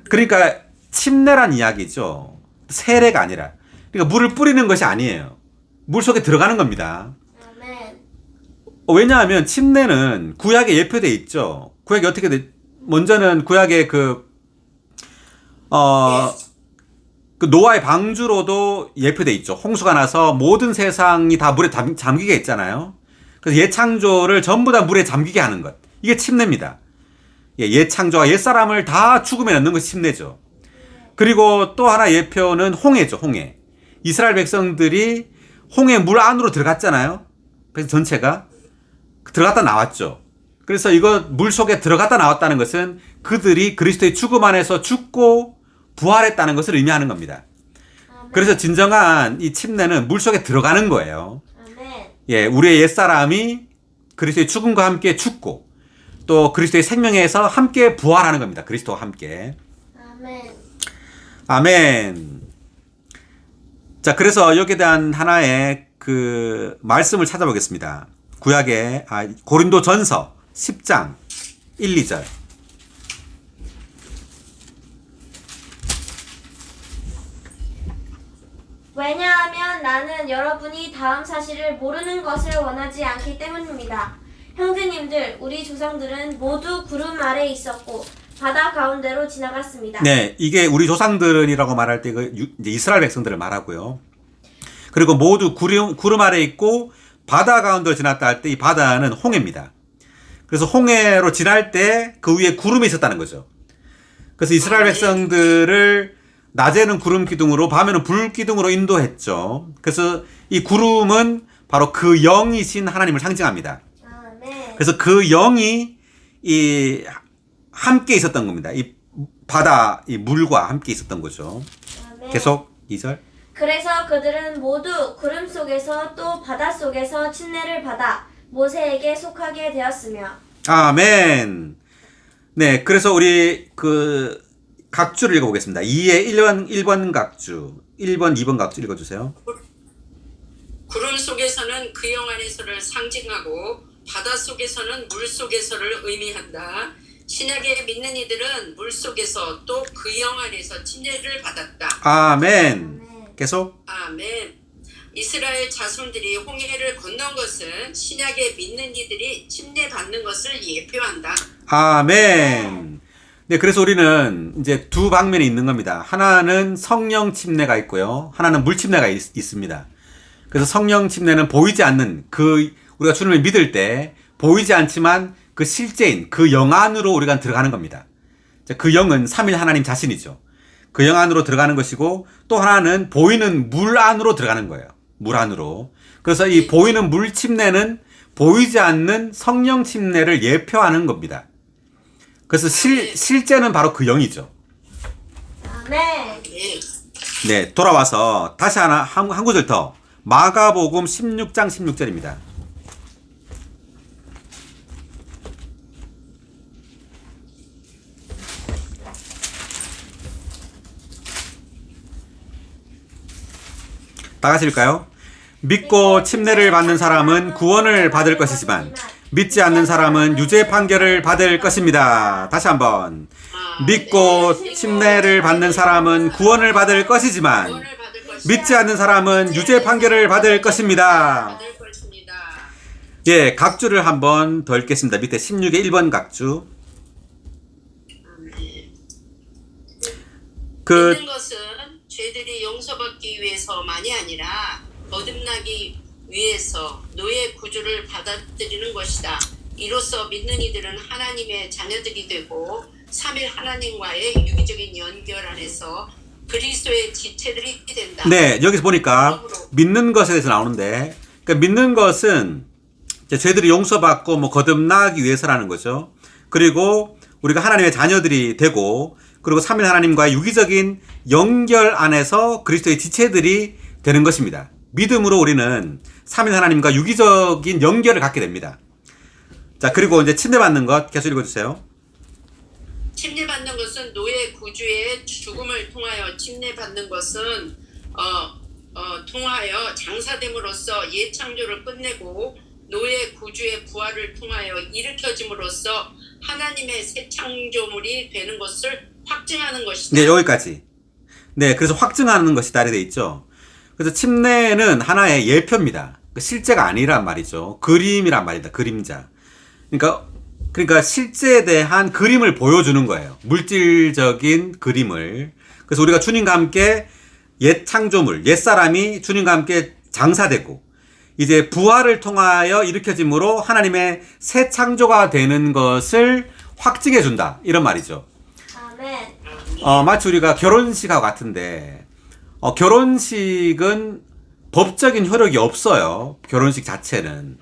그러니까 침례란 이야기죠. 세례가 아니라. 그러니까 물을 뿌리는 것이 아니에요. 물 속에 들어가는 겁니다. 아멘. 왜냐하면 침례는 구약에 예표되어 있죠. 구약이 어떻게 돼? 먼저는 구약의 그 노아의 방주로도 예표되어 있죠. 홍수가 나서 모든 세상이 다 물에 잠기게 했잖아요. 그래서 옛창조를 전부 다 물에 잠기게 하는 것. 이게 침례입니다. 옛창조와 옛사람을 다 죽음에 넣는 것이 침례죠. 그리고 또 하나 예표는 홍해죠. 홍해. 이스라엘 백성들이 홍해 물 안으로 들어갔잖아요. 그래서 전체가 들어갔다 나왔죠. 그래서 이거 물 속에 들어갔다 나왔다는 것은 그들이 그리스도의 죽음 안에서 죽고 부활했다는 것을 의미하는 겁니다. 아멘. 그래서 진정한 이 침례는 물 속에 들어가는 거예요. 아멘. 예, 우리의 옛사람이 그리스도의 죽음과 함께 죽고 또 그리스도의 생명에서 함께 부활하는 겁니다. 그리스도와 함께. 아멘. 아멘. 자, 그래서 여기에 대한 하나의 그 말씀을 찾아보겠습니다. 구약의 고린도전서 10장 1, 2절. 왜냐하면 나는 여러분이 다음 사실을 모르는 것을 원하지 않기 때문입니다. 형제님들, 우리 조상들은 모두 구름 아래 있었고 바다 가운데로 지나갔습니다. 네, 이게 우리 조상들이라고 말할 때 이제 이스라엘 백성들을 말하고요. 그리고 모두 구름 아래 있고 바다 가운데로 지났다 할 때 이 바다는 홍해입니다. 그래서 홍해로 지날 때 그 위에 구름이 있었다는 거죠. 그래서 이스라엘 백성들을 낮에는 구름 기둥으로 밤에는 불 기둥으로 인도했죠. 그래서 이 구름은 바로 그 영이신 하나님을 상징합니다. 아멘. 그래서 그 영이 함께 있었던 겁니다. 이 바다, 이 물과 함께 있었던 거죠. 아멘. 계속 2절. 그래서 그들은 모두 구름 속에서 또 바다 속에서 침례를 받아 모세에게 속하게 되었으며. 아멘. 네, 그래서 우리 그 각주를 읽어보겠습니다. 2의 1번 각주, 1번, 2번 각주 읽어주세요. 구름 속에서는 그 영 안에서를 상징하고 바다 속에서는 물 속에서를 의미한다. 신약에 믿는 이들은 물 속에서 또 그 영 안에서 침례를 받았다. 아멘. 계속. 아멘. 이스라엘 자손들이 홍해를 건넌 것은 신약에 믿는 이들이 침례 받는 것을 예표한다. 아멘. 네, 그래서 우리는 이제 두 방면이 있는 겁니다. 하나는 성령 침례가 있고요. 하나는 물 침례가 있습니다. 그래서 성령 침례는 보이지 않는 그 우리가 주님을 믿을 때 보이지 않지만 그 실제인 그 영 안으로 우리가 들어가는 겁니다. 그 영은 삼일 하나님 자신이죠. 그 영 안으로 들어가는 것이고 또 하나는 보이는 물 안으로 들어가는 거예요. 물 안으로. 그래서 이 보이는 물 침례는 보이지 않는 성령 침례를 예표하는 겁니다. 그래서 실제는 바로 그 영이죠. 아멘. 네. 네, 돌아와서 다시 한 구절 더. 마가복음 16장 16절입니다. 다 같이 읽을까요? 믿고 침례를 받는 사람은 구원을 받을 것이지만 믿지 않는 사람은 유죄 판결을 받을 것입니다. 다시 한번. 믿고 침례를 받는 사람은 구원을 받을 것이지만 구원을 받을 것이다. 믿지 않는 사람은 유죄 판결을 받을 것입니다. 받을 것입니다. 예, 각주를 한번 더 읽겠습니다. 밑에 16의 1번 각주. 믿는 것은 죄들이 용서받기 위해서만이 아니라 거듭나기 위해서 노예 구주를 받아들이는 것이다. 이로써 믿는 이들은 하나님의 자녀들이 되고 삼일 하나님과의 유기적인 연결 안에서 그리스도의 지체들이 된다. 네, 여기서 보니까 믿는 것에 대해서 나오는데, 그러니까 믿는 것은 이제 죄들이 용서받고 뭐 거듭나기 위해서라는 거죠. 그리고 우리가 하나님의 자녀들이 되고, 그리고 삼일 하나님과의 유기적인 연결 안에서 그리스도의 지체들이 되는 것입니다. 믿음으로 우리는 삼일 하나님과 유기적인 연결을 갖게 됩니다. 자, 그리고 이제 침례받는 것 계속 읽어주세요. 침례받는 것은 노예 구주의 죽음을 통하여 침례받는 것은 통하여 장사됨으로써 옛창조를 끝내고 노예 구주의 부활을 통하여 일으켜짐으로써 하나님의 새 창조물이 되는 것을 확증하는 것이다. 네, 여기까지. 네, 그래서 확증하는 것이다 이렇게 돼 있죠. 그래서 침례는 하나의 예표입니다. 실제가 아니란 말이죠. 그림이란 말이다. 그림자. 그러니까 실제에 대한 그림을 보여주는 거예요. 물질적인 그림을. 그래서 우리가 주님과 함께 옛 창조물, 옛 사람이 주님과 함께 장사되고 이제 부활을 통하여 일으켜짐으로 하나님의 새 창조가 되는 것을 확증해 준다. 이런 말이죠. 아멘. 마치 우리가 결혼식하고 같은데 결혼식은 법적인 효력이 없어요. 결혼식 자체는.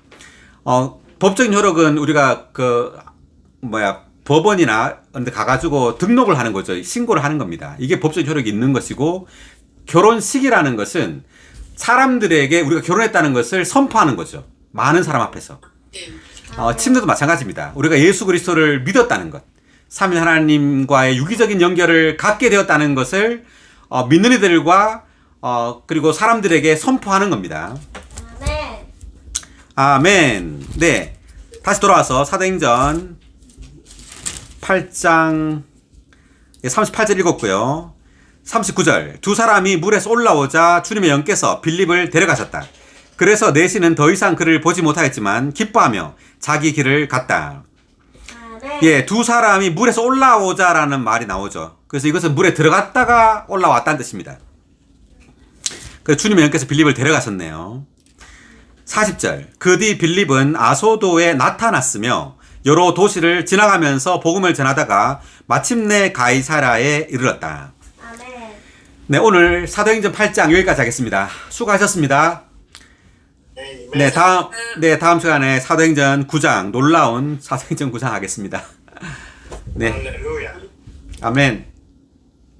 법적인 효력은 우리가 법원이나 근데 가가지고 등록을 하는 거죠. 신고를 하는 겁니다. 이게 법적인 효력이 있는 것이고, 결혼식이라는 것은 사람들에게 우리가 결혼했다는 것을 선포하는 거죠. 많은 사람 앞에서. 침례도 마찬가지입니다. 우리가 예수 그리스도를 믿었다는 것, 삼위 하나님과의 유기적인 연결을 갖게 되었다는 것을 믿는 이들과 그리고 사람들에게 선포하는 겁니다. 아멘. 아멘. 네. 다시 돌아와서 사도행전 8장 38절 읽었고요. 39절. 두 사람이 물에서 올라오자 주님의 영께서 빌립을 데려가셨다. 그래서 내시는 더 이상 그를 보지 못하였지만 기뻐하며 자기 길을 갔다. 아멘. 예, 두 사람이 물에서 올라오자라는 말이 나오죠. 그래서 이것은 물에 들어갔다가 올라왔다는 뜻입니다. 그래서 주님의 영께서 빌립을 데려가셨네요. 40절. 그 뒤 빌립은 아소도에 나타났으며 여러 도시를 지나가면서 복음을 전하다가 마침내 가이사라에 이르렀다. 아멘. 네, 오늘 사도행전 8장 여기까지 하겠습니다. 수고하셨습니다. 다음 시간에 사도행전 9장, 놀라운 사도행전 9장 하겠습니다. 네. 할렐루야. 아멘.